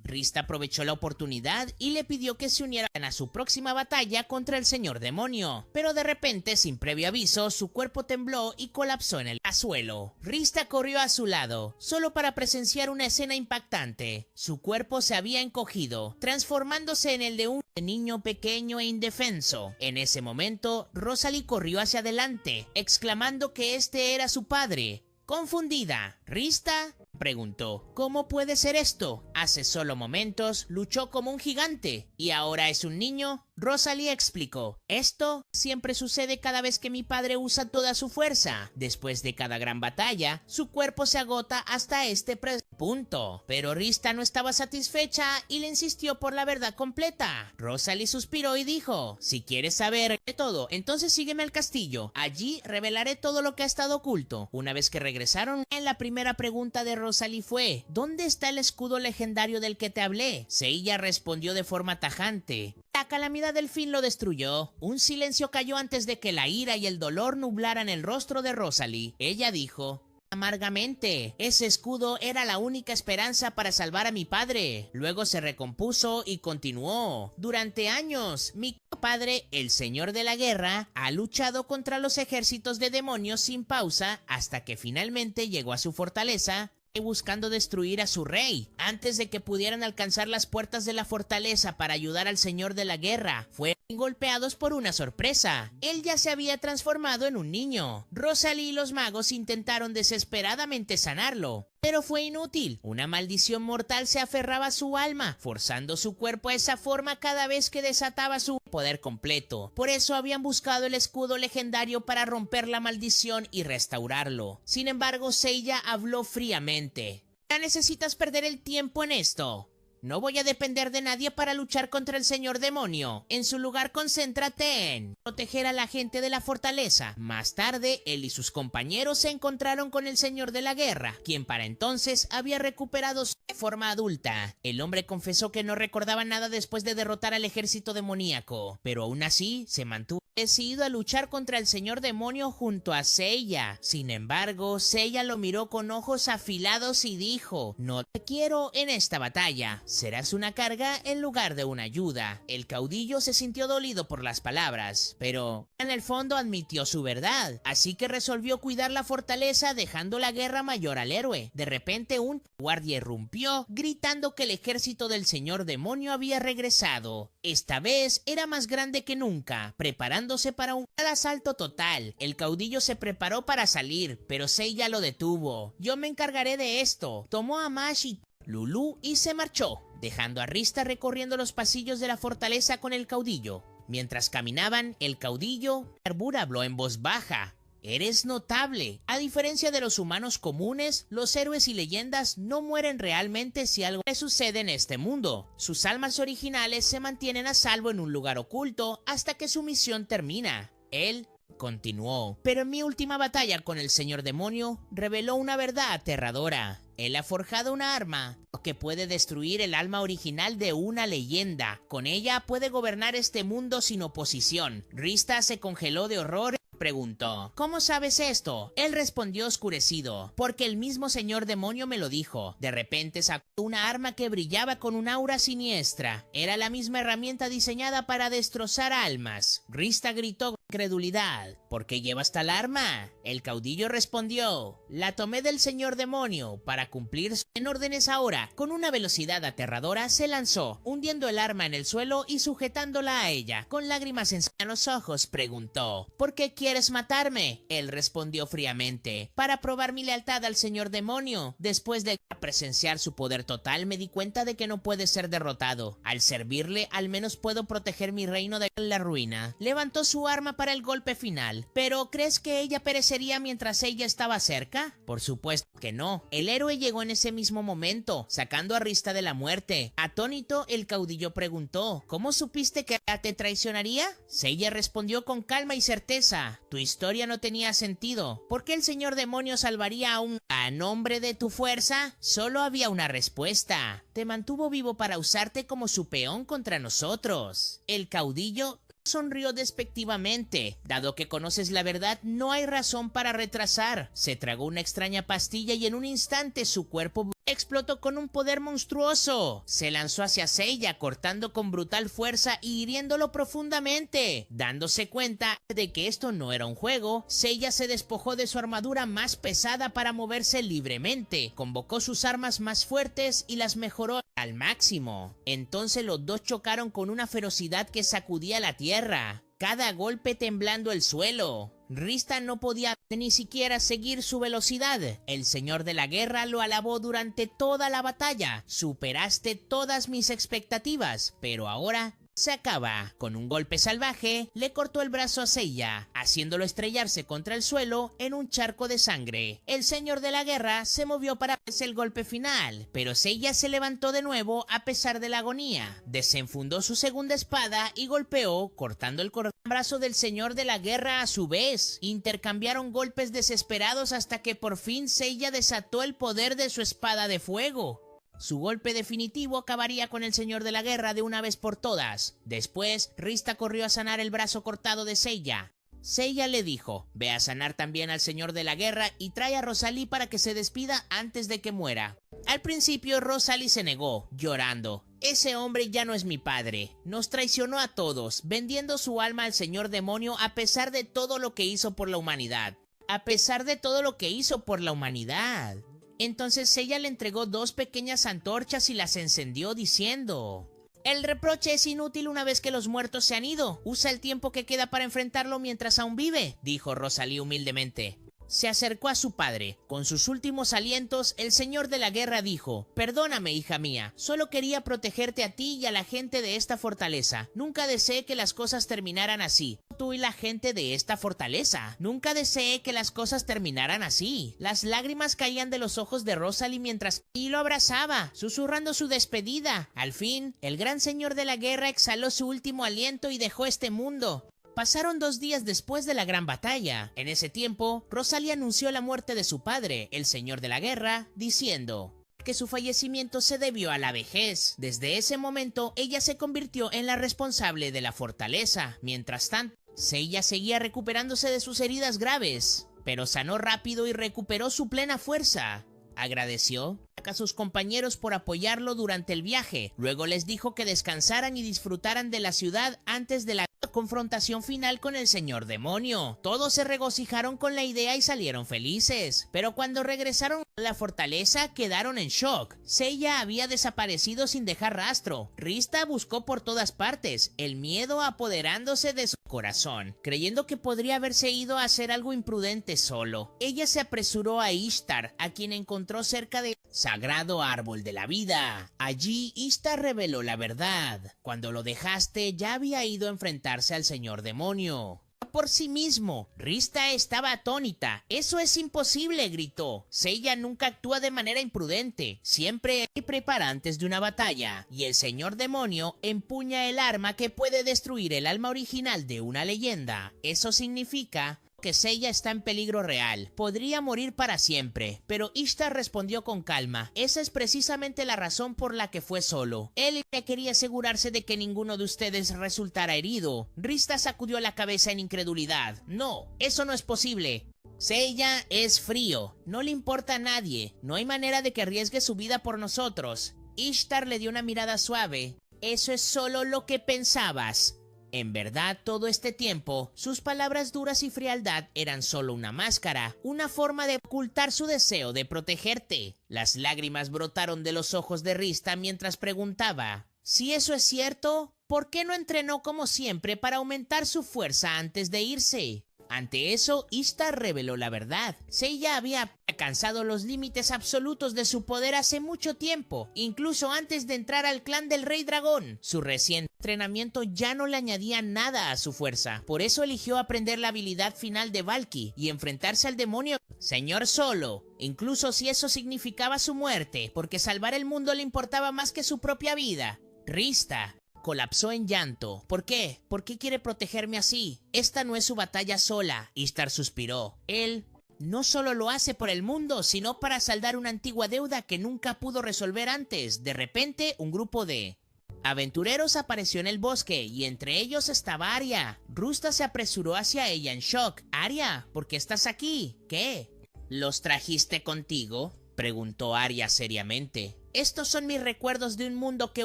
Rista aprovechó la oportunidad y le pidió que se unieran a su próxima batalla contra el señor demonio. Pero de repente, sin previo aviso, su cuerpo tembló y colapsó en el suelo. Rista corrió a su lado, solo para presenciar una escena impactante. Su cuerpo se había encogido, transformándose en el de un niño pequeño e indefenso. En ese momento, Rosalie corrió hacia adelante, exclamando que este era su padre. Confundida, Rista preguntó: ¿cómo puede ser esto? Hace solo momentos luchó como un gigante y ahora es un niño. Rosalie explicó: esto siempre sucede cada vez que mi padre usa toda su fuerza. Después de cada gran batalla, su cuerpo se agota hasta este punto. Pero Rista no estaba satisfecha y le insistió por la verdad completa. Rosalie suspiró y dijo: si quieres saber de todo, entonces sígueme al castillo. Allí revelaré todo lo que ha estado oculto. Una vez que regresaron, en la primera pregunta de Rosalie fue: ¿dónde está el escudo legendario del que te hablé? Seiya respondió de forma tajante: la calamidad del fin lo destruyó. Un silencio cayó antes de que la ira y el dolor nublaran el rostro de Rosalie. Ella dijo amargamente: ese escudo era la única esperanza para salvar a mi padre. Luego se recompuso y continuó: durante años, mi padre, el señor de la guerra, ha luchado contra los ejércitos de demonios sin pausa hasta que finalmente llegó a su fortaleza, buscando destruir a su rey. Antes de que pudieran alcanzar las puertas de la fortaleza para ayudar al señor de la guerra, fueron golpeados por una sorpresa. Él ya se había transformado en un niño. Rosalie y los magos intentaron desesperadamente sanarlo, pero fue inútil. Una maldición mortal se aferraba a su alma, forzando su cuerpo a esa forma cada vez que desataba su poder completo. Por eso habían buscado el escudo legendario para romper la maldición y restaurarlo. Sin embargo, Seiya habló fríamente: ya necesitas perder el tiempo en esto. No voy a depender de nadie para luchar contra el señor demonio. En su lugar, concéntrate en proteger a la gente de la fortaleza. Más tarde, él y sus compañeros se encontraron con el señor de la guerra, quien para entonces había recuperado su forma adulta. El hombre confesó que no recordaba nada después de derrotar al ejército demoníaco, pero aún así se mantuvo decidido a luchar contra el señor demonio junto a Seiya. Sin embargo, Seiya lo miró con ojos afilados y dijo: no te quiero en esta batalla. Serás una carga en lugar de una ayuda. El caudillo se sintió dolido por las palabras, pero en el fondo admitió su verdad, así que resolvió cuidar la fortaleza, dejando la guerra mayor al héroe. De repente, un guardia irrumpió, gritando que el ejército del señor demonio había regresado. Esta vez era más grande que nunca, preparándose para un asalto total. El caudillo se preparó para salir, pero Seiya lo detuvo. Yo me encargaré de esto. Tomó a Mash y Lulu y se marchó, dejando a Rista recorriendo los pasillos de la fortaleza con el caudillo. Mientras caminaban, el caudillo Arbura habló en voz baja: eres notable. A diferencia de los humanos comunes, los héroes y leyendas no mueren realmente si algo les sucede en este mundo. Sus almas originales se mantienen a salvo en un lugar oculto hasta que su misión termina. Él continuó, pero en mi última batalla con el señor demonio reveló una verdad aterradora. Él ha forjado una arma que puede destruir el alma original de una leyenda. Con ella puede gobernar este mundo sin oposición. Rista se congeló de horror. Preguntó, ¿cómo sabes esto? Él respondió oscurecido, porque el mismo señor demonio me lo dijo. De repente sacó una arma que brillaba con un aura siniestra. Era la misma herramienta diseñada para destrozar almas. Rista gritó con incredulidad, ¿por qué llevas tal arma? El caudillo respondió, la tomé del señor demonio para cumplir en órdenes ahora. Con una velocidad aterradora se lanzó, hundiendo el arma en el suelo y sujetándola a ella. Con lágrimas en los ojos preguntó, ¿por qué quieres matarme? Él respondió fríamente, para probar mi lealtad al señor demonio. Después de presenciar su poder total me di cuenta de que no puede ser derrotado. Al servirle al menos puedo proteger mi reino de la ruina. Levantó su arma para el golpe final. ¿Pero crees que ella perecería mientras ella estaba cerca? Por supuesto que no. El héroe llegó en ese mismo momento, sacando a Rista de la muerte. Atónito, el caudillo preguntó, ¿cómo supiste que te traicionaría? Seiya respondió con calma y certeza, tu historia no tenía sentido. ¿Por qué el señor demonio salvaría a nombre de tu fuerza? Solo había una respuesta. Te mantuvo vivo para usarte como su peón contra nosotros. El caudillo sonrió despectivamente. Dado que conoces la verdad, no hay razón para retrasar. Se tragó una extraña pastilla y en un instante su cuerpo explotó con un poder monstruoso. Se lanzó hacia Seiya, cortando con brutal fuerza y hiriéndolo profundamente. Dándose cuenta de que esto no era un juego, Seiya se despojó de su armadura más pesada para moverse libremente. Convocó sus armas más fuertes y las mejoró al máximo. Entonces los dos chocaron con una ferocidad que sacudía la tierra, cada golpe temblando el suelo. Rista no podía ni siquiera seguir su velocidad. El señor de la guerra lo alabó durante toda la batalla. Superaste todas mis expectativas, pero ahora se acaba. Con un golpe salvaje, le cortó el brazo a Seiya, haciéndolo estrellarse contra el suelo en un charco de sangre. El señor de la guerra se movió para hacer el golpe final, pero Seiya se levantó de nuevo a pesar de la agonía. Desenfundó su segunda espada y golpeó, cortando el brazo del señor de la guerra a su vez. Intercambiaron golpes desesperados hasta que por fin Seiya desató el poder de su espada de fuego. Su golpe definitivo acabaría con el señor de la guerra de una vez por todas. Después, Rista corrió a sanar el brazo cortado de Seiya. Seiya le dijo, ve a sanar también al señor de la guerra y trae a Rosalie para que se despida antes de que muera. Al principio Rosalie se negó, llorando. Ese hombre ya no es mi padre. Nos traicionó a todos, vendiendo su alma al señor demonio a pesar de todo lo que hizo por la humanidad. A pesar de todo lo que hizo por la humanidad. Entonces Seiya le entregó 2 pequeñas antorchas y las encendió diciendo, el reproche es inútil una vez que los muertos se han ido. Usa el tiempo que queda para enfrentarlo mientras aún vive, dijo Rosalie humildemente. Se acercó a su padre. Con sus últimos alientos, el señor de la guerra dijo, perdóname, hija mía, solo quería protegerte a ti y a la gente de esta fortaleza. Nunca deseé que las cosas terminaran así. Tú y la gente de esta fortaleza. Nunca deseé que las cosas terminaran así. Las lágrimas caían de los ojos de Rosalie mientras y lo abrazaba, susurrando su despedida. Al fin, el gran señor de la guerra exhaló su último aliento y dejó este mundo. Pasaron 2 días después de la gran batalla. En ese tiempo, Rosalie anunció la muerte de su padre, el señor de la guerra, diciendo que su fallecimiento se debió a la vejez. Desde ese momento, ella se convirtió en la responsable de la fortaleza. Mientras tanto, Seiya seguía recuperándose de sus heridas graves, pero sanó rápido y recuperó su plena fuerza. Agradeció a sus compañeros por apoyarlo durante el viaje. Luego les dijo que descansaran y disfrutaran de la ciudad antes de la confrontación final con el señor demonio. Todos se regocijaron con la idea y salieron felices. Pero cuando regresaron a la fortaleza quedaron en shock. Seiya había desaparecido sin dejar rastro. Rista buscó por todas partes, el miedo apoderándose de su corazón, creyendo que podría haberse ido a hacer algo imprudente solo. Ella se apresuró a Ishtar, a quien encontró cerca del sagrado árbol de la vida. Allí Ishtar reveló la verdad. Cuando lo dejaste ya había ido a enfrentarse al señor demonio. por sí mismo. Rista estaba atónita. «¡Eso es imposible!», gritó. Seiya nunca actúa de manera imprudente. Siempre se prepara antes de una batalla. Y el señor demonio empuña el arma que puede destruir el alma original de una leyenda. Eso significa que Seiya está en peligro real. Podría morir para siempre, pero Ishtar respondió con calma. Esa es precisamente la razón por la que fue solo. Él quería asegurarse de que ninguno de ustedes resultara herido. Rista sacudió la cabeza en incredulidad. «No, eso no es posible». Seiya es frío. No le importa a nadie. No hay manera de que arriesgue su vida por nosotros. Ishtar le dio una mirada suave. «Eso es solo lo que pensabas». En verdad, todo este tiempo, sus palabras duras y frialdad eran solo una máscara, una forma de ocultar su deseo de protegerte. Las lágrimas brotaron de los ojos de Rista mientras preguntaba: «Si eso es cierto, ¿por qué no entrenó como siempre para aumentar su fuerza antes de irse?». Ante eso, Ishtar reveló la verdad. Seiya había alcanzado los límites absolutos de su poder hace mucho tiempo, incluso antes de entrar al clan del Rey Dragón. Su reciente entrenamiento ya no le añadía nada a su fuerza, por eso eligió aprender la habilidad final de Valky y enfrentarse al demonio Señor solo, incluso si eso significaba su muerte, porque salvar el mundo le importaba más que su propia vida. Rista colapsó en llanto. «¿Por qué? ¿Por qué quiere protegerme así? Esta no es su batalla sola». Ishtar suspiró. «Él no solo lo hace por el mundo, sino para saldar una antigua deuda que nunca pudo resolver antes». De repente, un grupo de aventureros apareció en el bosque y entre ellos estaba Arya. Rusta se apresuró hacia ella en shock. «Arya, ¿por qué estás aquí? ¿Qué? ¿Los trajiste contigo?», preguntó Arya seriamente. «Estos son mis recuerdos de un mundo que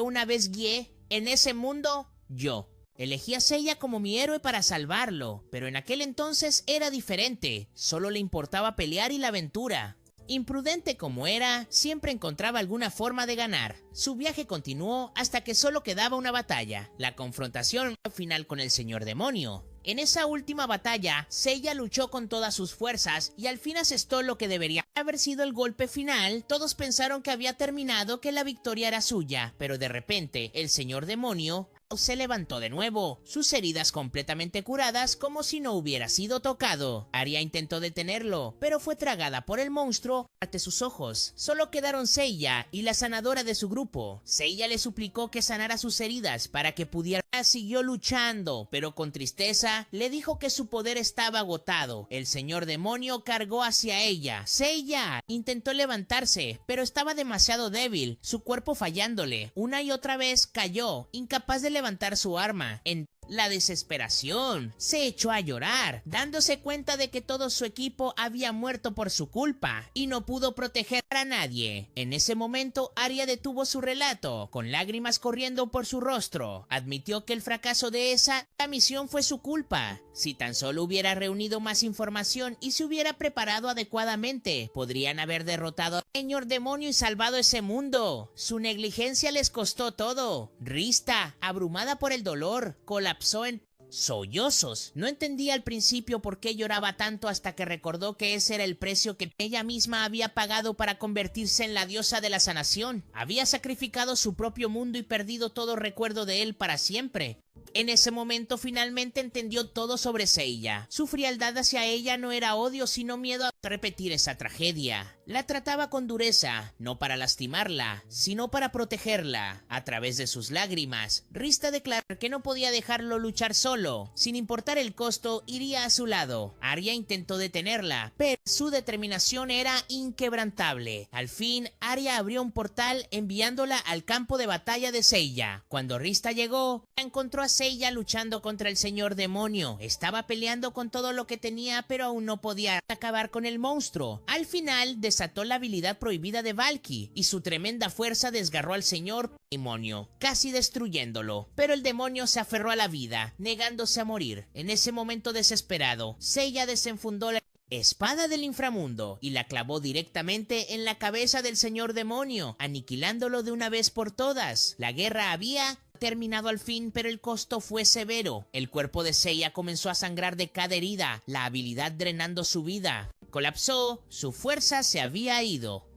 una vez guié. En ese mundo, yo elegí a Seiya como mi héroe para salvarlo, pero en aquel entonces era diferente. Solo le importaba pelear y la aventura. Imprudente como era, siempre encontraba alguna forma de ganar. Su viaje continuó hasta que solo quedaba una batalla, la confrontación final con el señor demonio. En esa última batalla, Seiya luchó con todas sus fuerzas y al fin asestó lo que debería haber sido el golpe final. Todos pensaron que había terminado, que la victoria era suya, pero de repente, el señor demonio se levantó de nuevo, sus heridas completamente curadas como si no hubiera sido tocado. Arya intentó detenerlo, pero fue tragada por el monstruo ante sus ojos. Solo quedaron Seiya y la sanadora de su grupo. Seiya le suplicó que sanara sus heridas para que pudiera. Siguió luchando, pero con tristeza le dijo que su poder estaba agotado. El señor demonio cargó hacia ella. Seiya intentó levantarse, pero estaba demasiado débil, su cuerpo fallándole. Una y otra vez cayó, incapaz de levantar su arma. En la desesperación, se echó a llorar, dándose cuenta de que todo su equipo había muerto por su culpa y no pudo proteger a nadie. En ese momento, Arya detuvo su relato, con lágrimas corriendo por su rostro. Admitió que el fracaso de la misión fue su culpa. Si tan solo hubiera reunido más información y se hubiera preparado adecuadamente, podrían haber derrotado al señor demonio y salvado ese mundo. Su negligencia les costó todo. Rista, abrumada por el dolor, colapsó en sollozos. No entendía al principio por qué lloraba tanto hasta que recordó que ese era el precio que ella misma había pagado para convertirse en la diosa de la sanación. Había sacrificado su propio mundo y perdido todo recuerdo de él para siempre. En ese momento finalmente entendió todo sobre Seiya. Su frialdad hacia ella no era odio, sino miedo a repetir esa tragedia. La trataba con dureza, no para lastimarla, sino para protegerla. A través de sus lágrimas, Rista declaró que no podía dejarlo luchar solo. Sin importar el costo, iría a su lado. Arya intentó detenerla, pero su determinación era inquebrantable. Al fin, Arya abrió un portal enviándola al campo de batalla de Seiya. Cuando Rista llegó, encontró a Seiya luchando contra el señor demonio. Estaba peleando con todo lo que tenía, pero aún no podía acabar con el monstruo. Al final, desató la habilidad prohibida de Valky y su tremenda fuerza desgarró al señor demonio, casi destruyéndolo. Pero el demonio se aferró a la vida, negándose a morir. En ese momento desesperado, Seiya desenfundó la espada del inframundo y la clavó directamente en la cabeza del señor demonio, aniquilándolo de una vez por todas. La guerra había terminado al fin, pero el costo fue severo. El cuerpo de Seiya comenzó a sangrar de cada herida, la habilidad drenando su vida. Colapsó, su fuerza se había ido.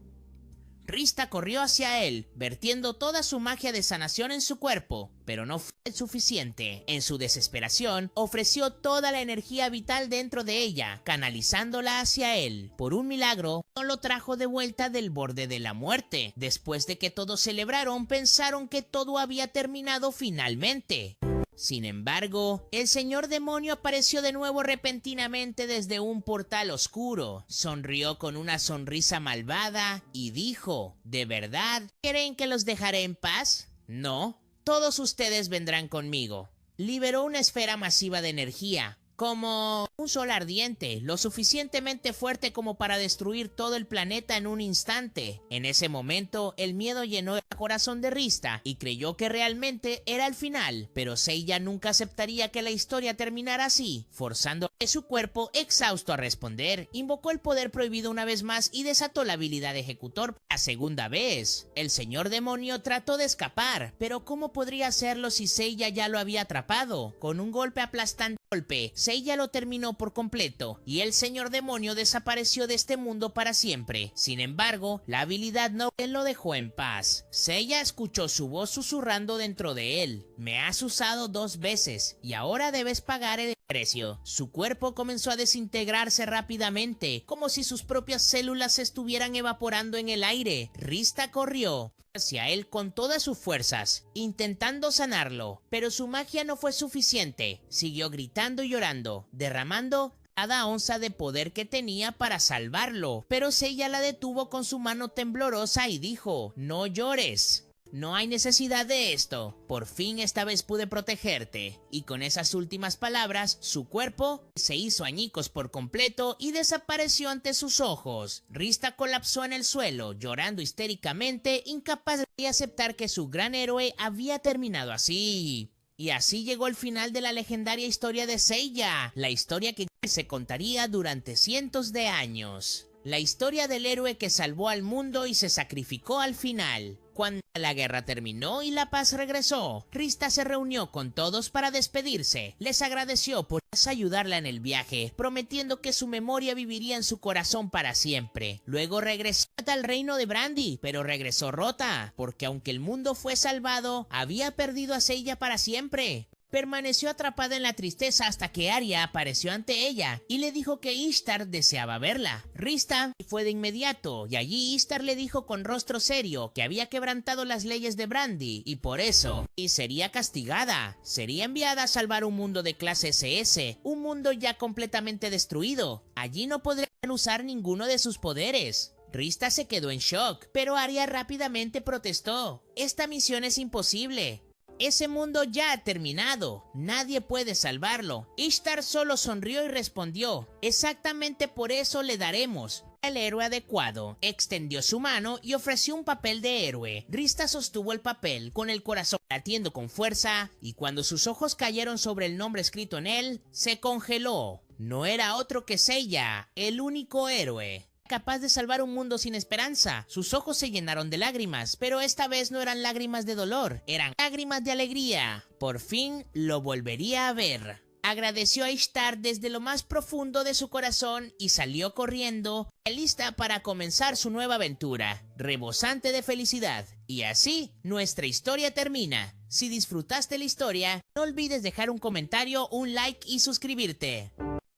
Rista corrió hacia él, vertiendo toda su magia de sanación en su cuerpo, pero no fue suficiente. En su desesperación, ofreció toda la energía vital dentro de ella, canalizándola hacia él. Por un milagro, no lo trajo de vuelta del borde de la muerte. Después de que todos celebraron, pensaron que todo había terminado finalmente. Sin embargo, el señor demonio apareció de nuevo repentinamente desde un portal oscuro. Sonrió con una sonrisa malvada y dijo: ¿de verdad creen que los dejaré en paz? No, todos ustedes vendrán conmigo. Liberó una esfera masiva de energía, como un sol ardiente, lo suficientemente fuerte como para destruir todo el planeta en un instante. En ese momento, el miedo llenó el corazón de Rista y creyó que realmente era el final, pero Seiya nunca aceptaría que la historia terminara así, forzando a su cuerpo exhausto a responder. Invocó el poder prohibido una vez más y desató la habilidad de ejecutor la segunda vez. El señor demonio trató de escapar, pero ¿cómo podría hacerlo si Seiya ya lo había atrapado? Con un golpe aplastante, Seiya lo terminó por completo y el señor demonio desapareció de este mundo para siempre. Sin embargo, la habilidad no lo dejó en paz. Seiya escuchó su voz susurrando dentro de él: me has usado 2 veces y ahora debes pagar el precio. Su cuerpo comenzó a desintegrarse rápidamente, como si sus propias células se estuvieran evaporando en el aire. Rista corrió hacia él con todas sus fuerzas, intentando sanarlo, pero su magia no fue suficiente. Siguió gritando y llorando, derramando cada onza de poder que tenía para salvarlo, pero Seiya la detuvo con su mano temblorosa y dijo: no llores. No hay necesidad de esto. Por fin esta vez pude protegerte. Y con esas últimas palabras, su cuerpo se hizo añicos por completo y desapareció ante sus ojos. Rista colapsó en el suelo, llorando histéricamente, incapaz de aceptar que su gran héroe había terminado así. Y así llegó el final de la legendaria historia de Seiya, la historia que se contaría durante cientos de años. La historia del héroe que salvó al mundo y se sacrificó al final. Cuando la guerra terminó y la paz regresó, Rista se reunió con todos para despedirse. Les agradeció por ayudarla en el viaje, prometiendo que su memoria viviría en su corazón para siempre. Luego regresó al reino de Brandy, pero regresó rota, porque aunque el mundo fue salvado, había perdido a Seiya para siempre. Permaneció atrapada en la tristeza hasta que Arya apareció ante ella y le dijo que Ishtar deseaba verla. Rista fue de inmediato y allí Ishtar le dijo con rostro serio que había quebrantado las leyes de Brandy y por eso sería castigada. Sería enviada a salvar un mundo de clase SS, un mundo ya completamente destruido. Allí no podrían usar ninguno de sus poderes. Rista se quedó en shock, pero Arya rápidamente protestó: esta misión es imposible. Ese mundo ya ha terminado, nadie puede salvarlo. Ishtar solo sonrió y respondió: exactamente por eso le daremos el héroe adecuado. Extendió su mano y ofreció un papel de héroe. Rista sostuvo el papel con el corazón latiendo con fuerza y cuando sus ojos cayeron sobre el nombre escrito en él, se congeló. No era otro que Seiya, el único héroe capaz de salvar un mundo sin esperanza. Sus ojos se llenaron de lágrimas, pero esta vez no eran lágrimas de dolor, eran lágrimas de alegría. Por fin lo volvería a ver. Agradeció a Ishtar desde lo más profundo de su corazón y salió corriendo, lista para comenzar su nueva aventura, rebosante de felicidad. Y así, nuestra historia termina. Si disfrutaste la historia, no olvides dejar un comentario, un like y suscribirte.